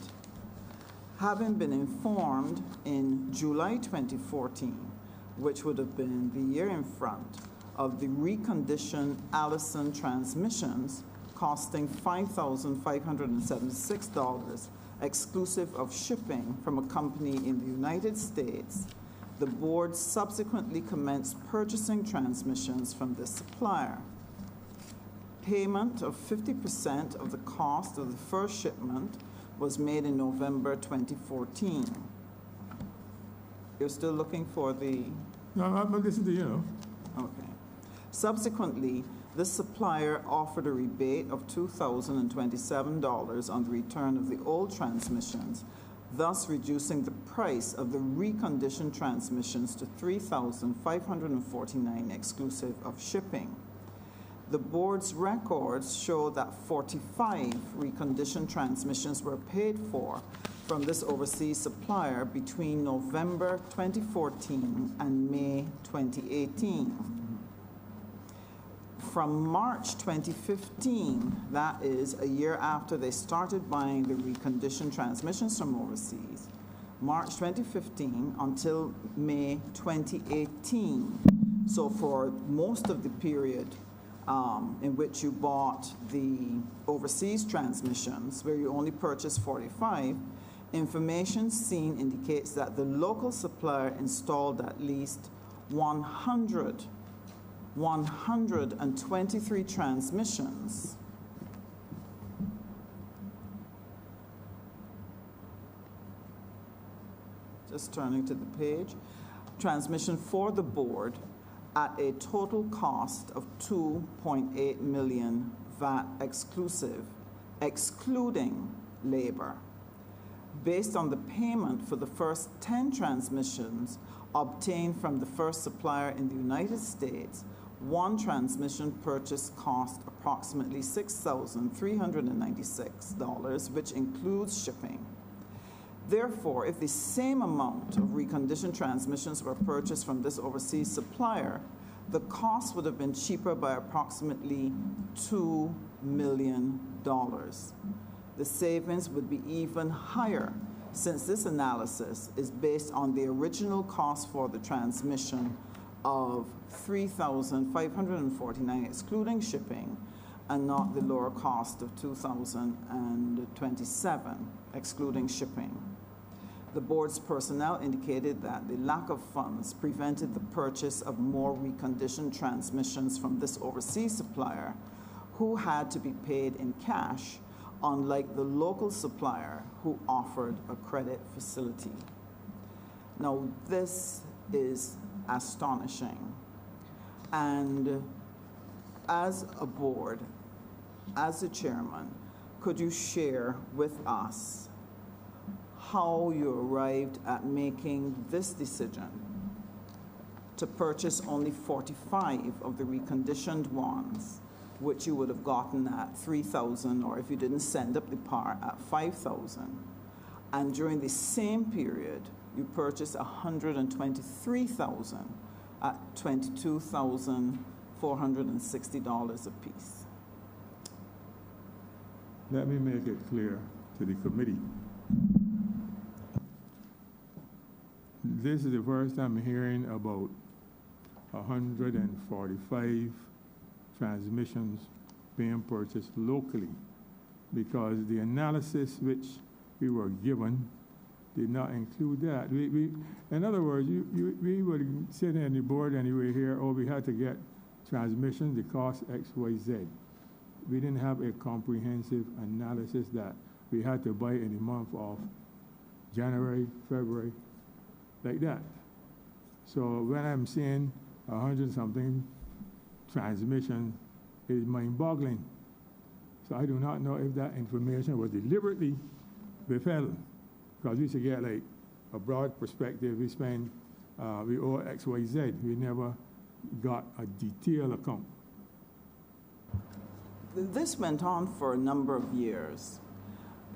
Having been informed in July 2014, which would have been the year in front, of the reconditioned Allison transmissions costing $5,576 exclusive of shipping from a company in the United States, the board subsequently commenced purchasing transmissions from this supplier. Payment of 50% of the cost of the first shipment was made in November 2014. You're still looking for the... No, I'm listening to you. Okay. Subsequently, the supplier offered a rebate of $2,027 on the return of the old transmissions, thus reducing the price of the reconditioned transmissions to $3,549 exclusive of shipping. The board's records show that 45 reconditioned transmissions were paid for from this overseas supplier between November 2014 and May 2018. From March 2015, that is a year after they started buying the reconditioned transmissions from overseas, March 2015 until May 2018. So for most of the period in which you bought the overseas transmissions, where you only purchased 45, information seen indicates that the local supplier installed at least 123 transmissions. Just turning to the page. Transmission for the board at a total cost of $2.8 million VAT exclusive, excluding labor. Based on the payment for the first 10 transmissions obtained from the first supplier in the United States, one transmission purchase cost approximately $6,396, which includes shipping. Therefore, if the same amount of reconditioned transmissions were purchased from this overseas supplier, the cost would have been cheaper by approximately $2 million. The savings would be even higher, since this analysis is based on the original cost for the transmission of $3,549 excluding shipping, and not the lower cost of $2,027 excluding shipping. The board's personnel indicated that the lack of funds prevented the purchase of more reconditioned transmissions from this overseas supplier, who had to be paid in cash, unlike the local supplier who offered a credit facility. Now, this is astonishing. And as a board, as the chairman, could you share with us how you arrived at making this decision to purchase only 45 of the reconditioned ones, which you would have gotten at $3,000, or if you didn't send up the part, at $5,000. And during the same period, you purchased 123,000 at $22,460 apiece. Let me make it clear to the committee. This is the first time hearing about 145 transmissions being purchased locally because the analysis which we were given did not include that. In other words, we would sit in the board anyway here, oh, we had to get transmission, the cost X, Y, Z. We didn't have a comprehensive analysis that we had to buy in the month of January, February, like that. So when I'm seeing 100-something transmission, it is mind-boggling. So I do not know if that information was deliberately withheld, because we should get like a broad perspective. We spend, we owe X, Y, Z. We never got a detailed account. This went on for a number of years.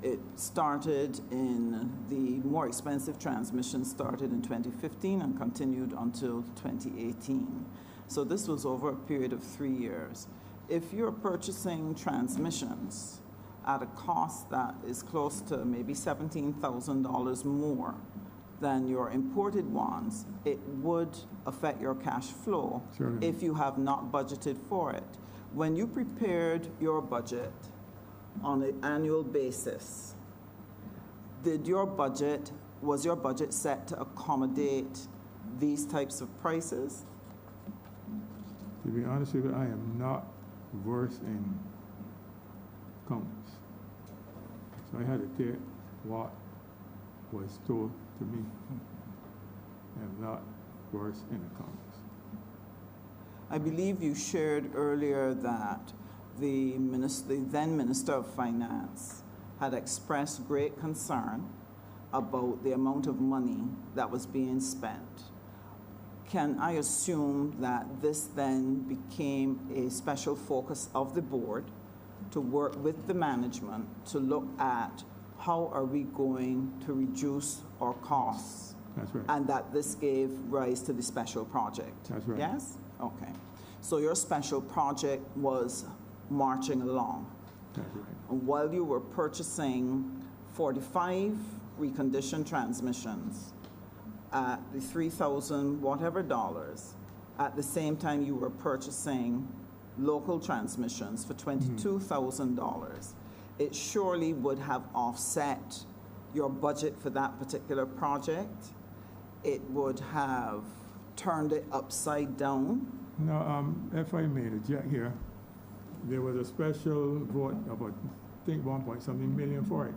It started in, the more expensive transmission started in 2015 and continued until 2018. So this was over a period of 3 years. If you're purchasing transmissions at a cost that is close to maybe $17,000 more than your imported ones, it would affect your cash flow Certainly. if you have not budgeted for it. When you prepared your budget on an annual basis, was your budget set to accommodate these types of prices? To be honest with you, I am not versed in accounts. So I had to take what was told to me. I am not versed in accounts. I believe you shared earlier that the then Minister of Finance had expressed great concern about the amount of money that was being spent. Can I assume that this then became a special focus of the board to work with the management to look at how are we going to reduce our costs? That's right. And that this gave rise to the special project? That's right. Yes? Okay. So your special project was marching along. That's right. And while you were purchasing 45 reconditioned transmissions at the 3,000 whatever dollars, at the same time you were purchasing local transmissions for $22,000, it surely would have offset your budget for that particular project. It would have turned it upside down. Now, if I may interject here, there was a special vote of, I think, 1.something million for it,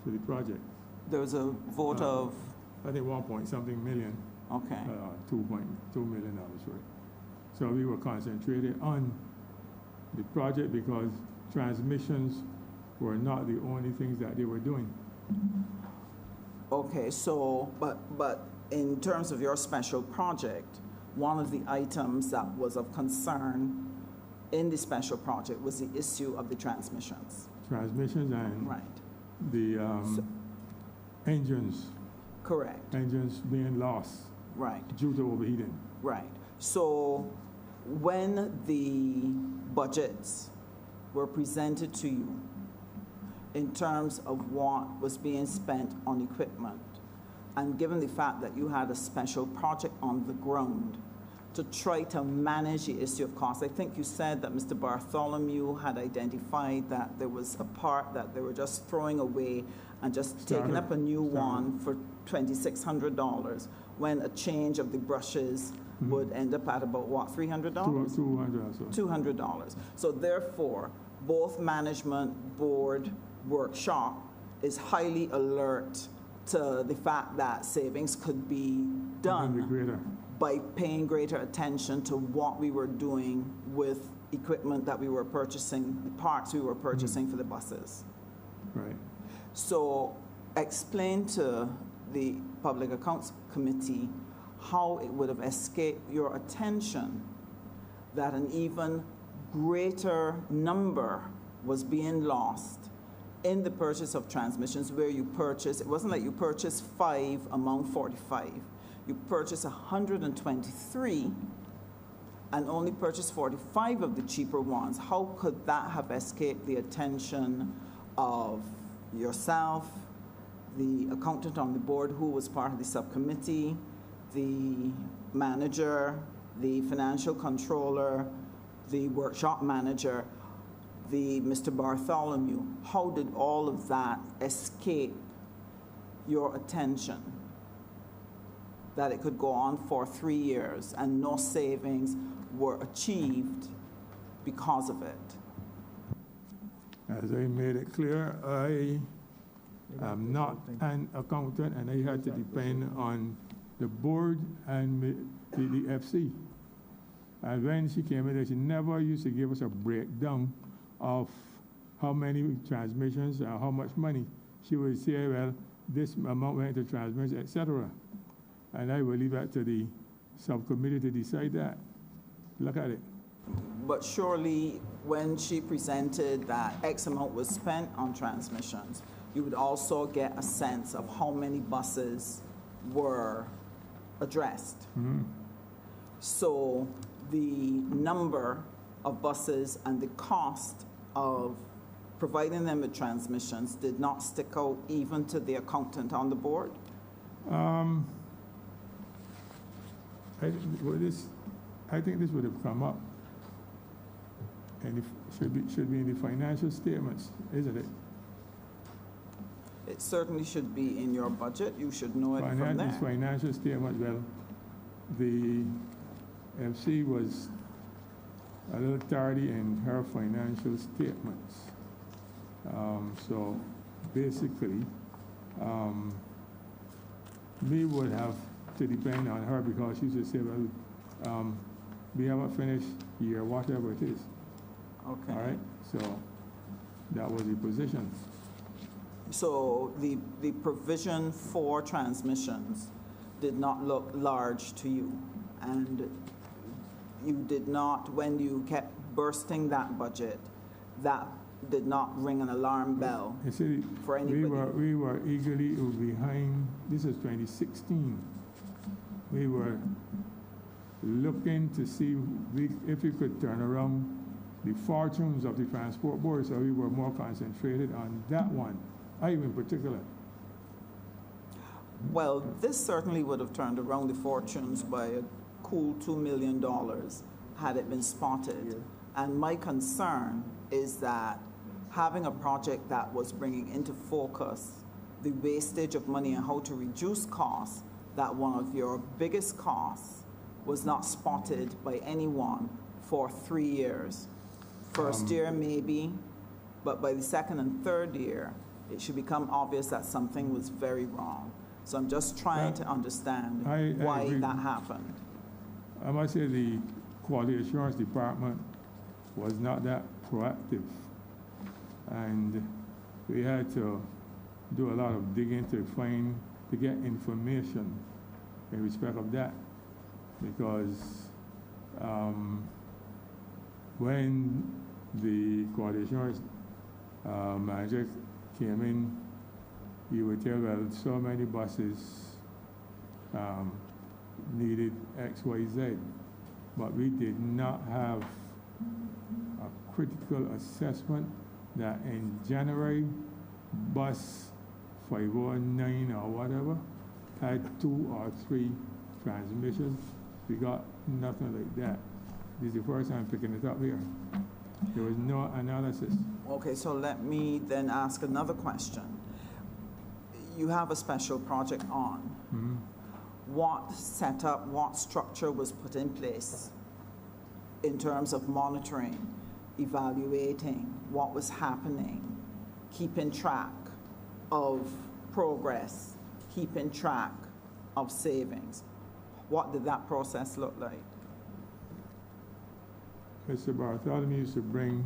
for the project. There was a vote of, I think 1.something million, okay. $2.2 million for it. So we were concentrated on the project because transmissions were not the only things that they were doing. Okay, so, but in terms of your special project, one of the items that was of concern in the special project was the issue of the transmissions. Transmissions and Right. the engines being lost Right, due to overheating. right. So when the budgets were presented to you in terms of what was being spent on equipment, and given the fact that you had a special project on the ground to try to manage the issue of cost, I think you said that Mr. Bartholomew had identified that there was a part that they were just throwing away and just taking up a new one for $2,600, when a change of the brushes would end up at about what, $300? $200 or so. $200. So therefore, both management, board, workshop is highly alert to the fact that savings could be done Greater. by paying greater attention to what we were doing with equipment that we were purchasing, the parts we were purchasing for the buses. Right. So explain to the Public Accounts Committee how it would have escaped your attention that an even greater number was being lost in the purchase of transmissions, where you purchased, it wasn't like you purchased 5 among 45. You purchased 123 and only purchased 45 of the cheaper ones. How could that have escaped the attention of yourself, the accountant on the board who was part of the subcommittee, the manager, the financial controller, the workshop manager? the Mr. Bartholomew, how did all of that escape your attention? That it could go on for 3 years and no savings were achieved because of it? As I made it clear, I am not an accountant, and I had to depend on the board and the FC. And when she came in, she never used to give us a breakdown of how many transmissions or how much money. She would say, well, this amount went to transmissions, etc. And I will leave that to the subcommittee to decide that. Look at it. But surely, when she presented that X amount was spent on transmissions, you would also get a sense of how many buses were addressed. So the number of buses and the cost of providing them with transmissions did not stick out even to the accountant on the board? I think this would have come up, and it should be in the financial statements, isn't it? It certainly should be in your budget. You should know it from there. Financial statements, well, the FC was a little tardy in her financial statements. So basically, we would have to depend on her because she should say, well, we haven't finished year, whatever it is. Okay. All right? So that was the position. So the provision for transmissions did not look large to you, and you did not, when you kept bursting that budget, that did not ring an alarm bell You see, for anybody. we were eagerly behind. This is 2016. We were looking to see if we could turn around the fortunes of the transport board, so we were more concentrated on that one. I in particular. Well, this certainly would have turned around the fortunes by a cool $2 million had it been spotted. And my concern is that having a project that was bringing into focus the wastage of money and how to reduce costs, that one of your biggest costs was not spotted by anyone for 3 years. First year, maybe, but by the second and third year, it should become obvious that something was very wrong. So I'm just trying to understand why agree. that happened. I must say the quality assurance department was not that proactive, and we had to do a lot of digging to get information in respect of that, because when the quality assurance manager came in, you would tell, well, so many buses needed X, Y, Z, but we did not have a critical assessment that in January, bus 509 or whatever had 2 or 3 transmissions. We got nothing like that. This is the first time picking it up here. There was no analysis. Okay, so let me then ask another question. You have a special project on. Mm-hmm. What setup, what structure was put in place in terms of monitoring, evaluating what was happening, keeping track of progress, keeping track of savings? What did that process look like? Mr. Bartholomew used to bring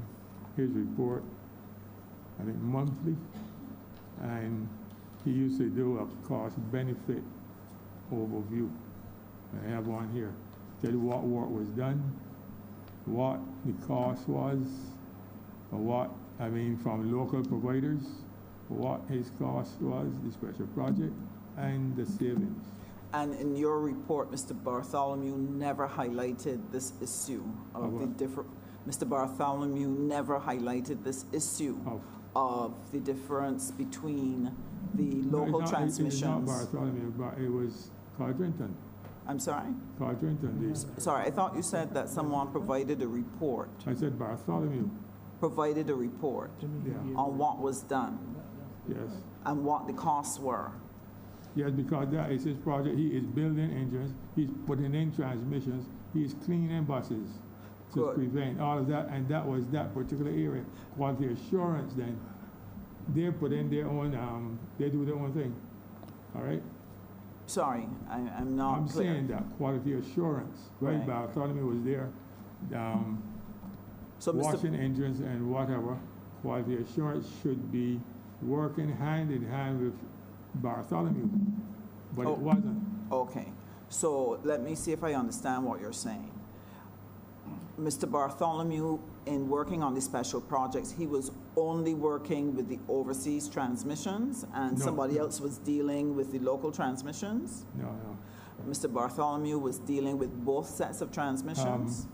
his report, I think monthly, and he used to do a cost-benefit overview. I have one here. Tell you what work was done, what the cost was, or what, from local providers, what his cost was, the special project, and the savings. And in your report, Mr. Bartholomew never highlighted this issue of the different. Mr. Bartholomew never highlighted this issue of the difference between the local transmissions. It is not Bartholomew, but it was Codrington. I'm sorry? Codrington. Sorry, I thought you said that someone provided a report. I said Bartholomew. provided a report Yeah, on what was done yes. and what the costs were. Yes, because that is his project. He is building engines, he's putting in transmissions, he's cleaning buses to Good. prevent all of that, and that was that particular area. Quality assurance, then, they put in their own, they do their own thing, all right? Sorry, I'm not I'm clear. saying that quality assurance, right? Right. Bartholomew was there, So, Mr. washing engines and whatever. Quality assurance should be working hand in hand with Bartholomew, but Oh. it wasn't. Okay, so let me see if I understand what you're saying. Mr. Bartholomew, in working on the special projects, he was only working with the overseas transmissions, and No. somebody else was dealing with the local transmissions? No. Mr. Bartholomew was dealing with both sets of transmissions?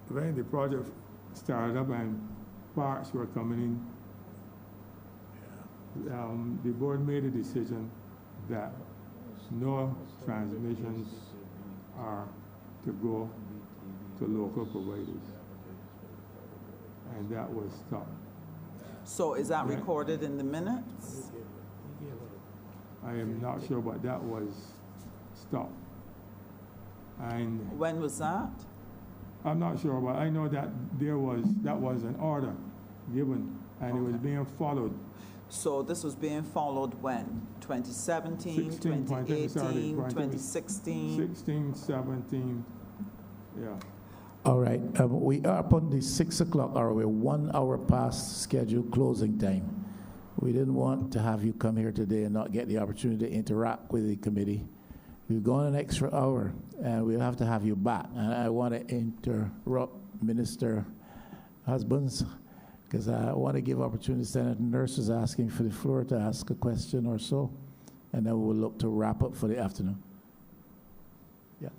When the project started up and parts were coming in, the board made a decision that no transmissions are to go to local providers. And that was stopped. So is that Right. recorded in the minutes? I am not sure, but that was stopped. And When was that? I'm not sure, but I know that that was an order given, and it was Okay. being followed. So this was being followed when? 2017, 16, 2018, 2016? 16, 17, yeah. All right, we are upon the 6 o'clock hour. We're 1 hour past scheduled closing time. We didn't want to have you come here today and not get the opportunity to interact with the committee. We've gone an extra hour, and we'll have to have you back. And I want to interrupt Minister Husbands, because I want to give opportunity to Senator Nurses asking for the floor to ask a question or so, and then we'll look to wrap up for the afternoon. Yeah.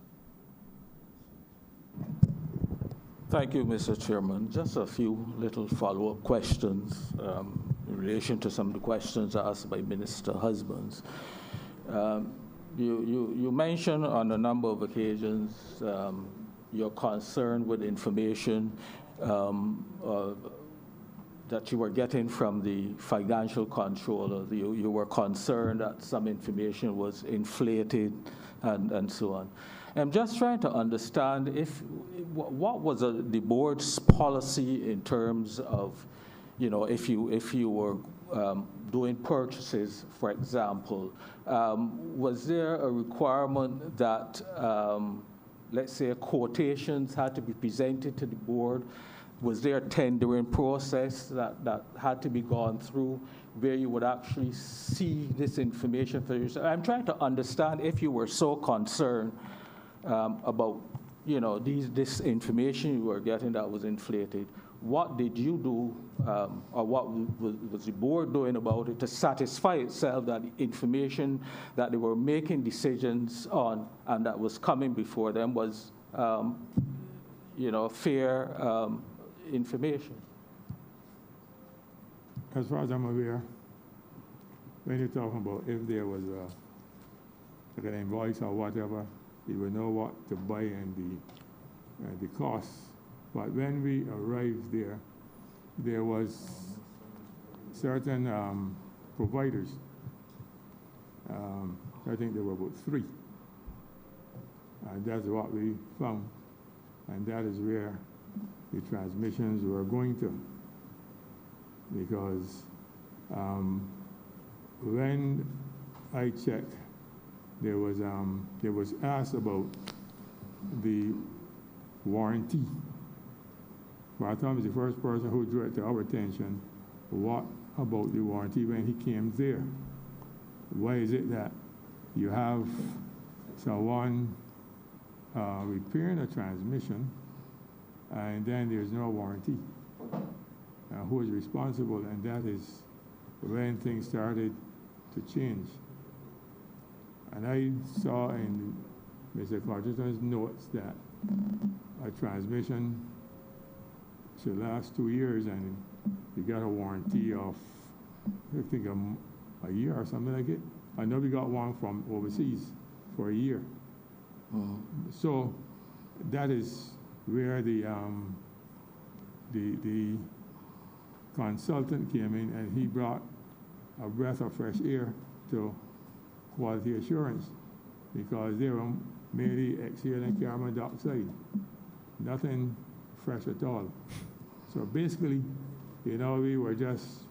Thank you, Mr. Chairman. Just a few little follow-up questions in relation to some of the questions asked by Minister Husbands. You mentioned on a number of occasions your concern with information that you were getting from the financial controller. You were concerned that some information was inflated and so on. I'm just trying to understand what was the board's policy in terms of, if you were doing purchases, for example, was there a requirement that, let's say, quotations had to be presented to the board? Was there a tendering process that had to be gone through where you would actually see this information for yourself? I'm trying to understand if you were so concerned about, this information you were getting that was inflated. What did you do, or what was the board doing about it to satisfy itself that the information that they were making decisions on and that was coming before them was, fair information? As far as I'm aware, when you're talking about if there was like an invoice or whatever, you would know what to buy and the costs. But when we arrived there was certain providers. I think there were about 3. And that's what we found. And that is where the transmissions were going to. Because when I checked, there was asked about the warranty. Bartholomew is the first person who drew it to our attention. What about the warranty when he came there? Why is it that you have someone repairing a transmission and then there's no warranty? Who is responsible? And that is when things started to change. And I saw in Mr. Clarkson's notes that a transmission should last 2 years, and you got a warranty of, I think, a year or something like it. I know we got one from overseas for a year. So that is where the the consultant came in and he brought a breath of fresh air to quality assurance because they were merely exhaling carbon dioxide, nothing fresh at all. So basically, you know, we were just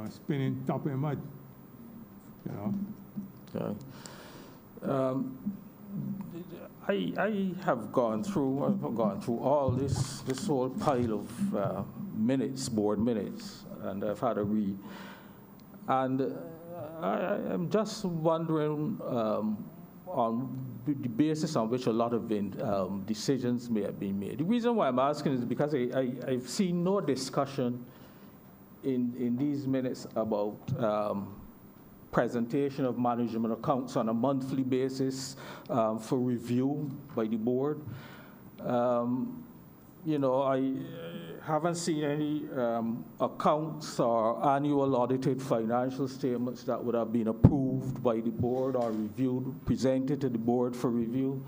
spinning top in mud, you know. Okay. I have gone through all this whole pile of minutes, board minutes, and I've had a read. And I'm just wondering on the basis on which a lot of decisions may have been made. The reason why I'm asking is because I've seen no discussion in these minutes about presentation of management accounts on a monthly basis for review by the board. You know, I haven't seen any accounts or annual audited financial statements that would have been approved by the board or reviewed, presented to the board for review.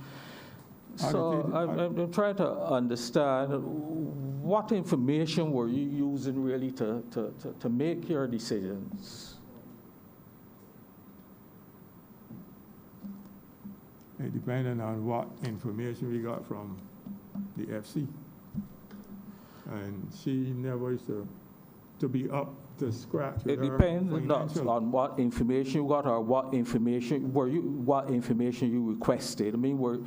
So I'm trying to understand what information were you using really to make your decisions? It depended on what information we got from the FC. And she never used to be up to scratch with It her depends financial. on what information you got or what information you requested. I mean, were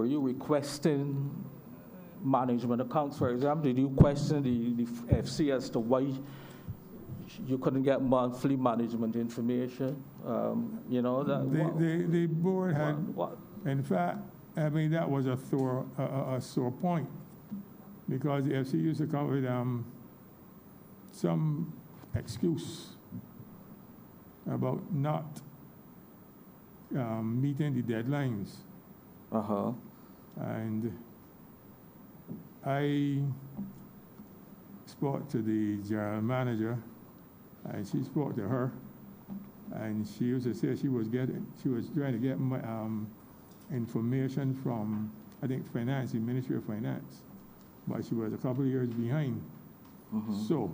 you requesting management accounts, for example? Did you question the FC as to why you couldn't get monthly management information? You know, The board had, what? in fact, I mean, that was a sore point because the FC used to come with some excuse about not meeting the deadlines. Uh-huh. And I spoke to the general manager, and she spoke to her, and she used to say she was trying to get information from, I think, finance, the Ministry of Finance, but she was a couple of years behind. Mm-hmm. So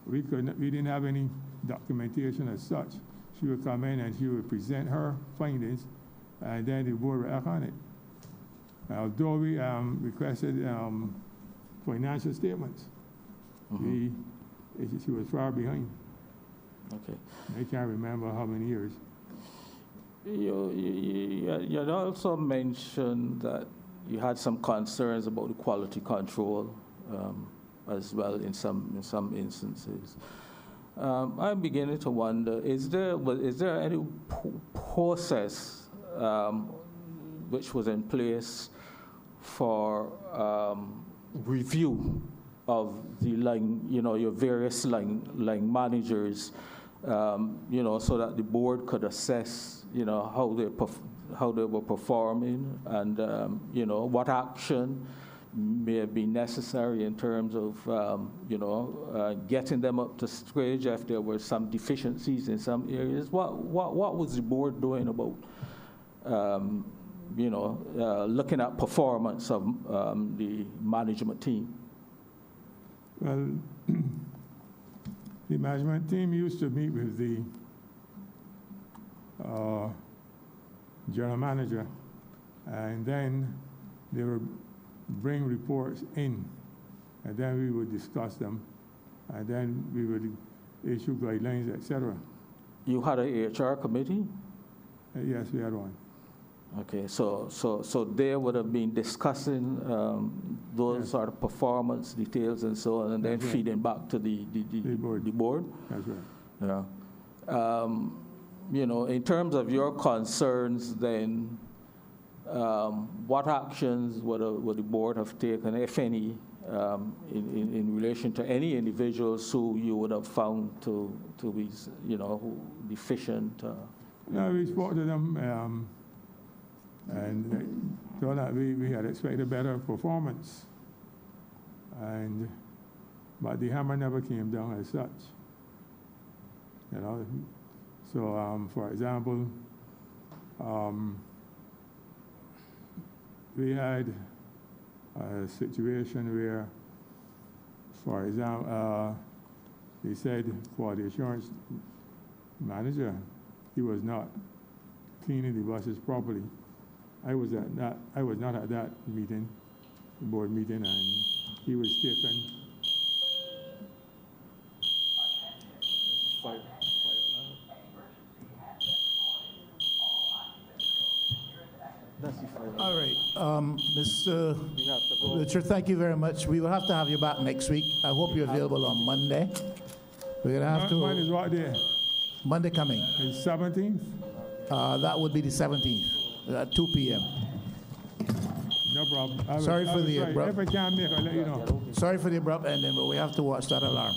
we didn't have any documentation as such. She would come in and she would present her findings, and then the board would act on it. Although we requested financial statements, Mm-hmm. she was far behind. Okay. I can't remember how many years. You also mentioned that you had some concerns about the quality control as well in some instances. I'm beginning to wonder: is there any process which was in place for review of the line, your various line managers, so that the board could assess, how they were performing and, what action may have been necessary in terms of, getting them up to scratch if there were some deficiencies in some areas. What was the board doing about, looking at performance of the management team? Well, the management team used to meet with the general manager, and then they would bring reports in, and then we would discuss them, and then we would issue guidelines, etc. You had an HR committee? Yes, we had one. Okay, so they would have been discussing those sort of performance details and so on, and then feeding back to the board. That's right. Yeah. In terms of your concerns, then, what actions would the board have taken, if any, in relation to any individuals who you would have found to be, deficient? No, we spoke to them. And so that we had expected better performance, but the hammer never came down as such. So for example, we had a situation where For example, they said for the assurance manager, he was not cleaning the buses properly. I was not at that meeting, board meeting, and he was taken. All right, Mr. Richard, thank you very much. We will have to have you back next week. I hope you're available on Monday. We're gonna have Mine is to, what day? Monday coming. It's 17th? That would be the 17th, at 2 p.m. No problem. Sorry for the If I abrupt- can't make, I'll let you know. Sorry for the abrupt ending, but we have to watch that alarm.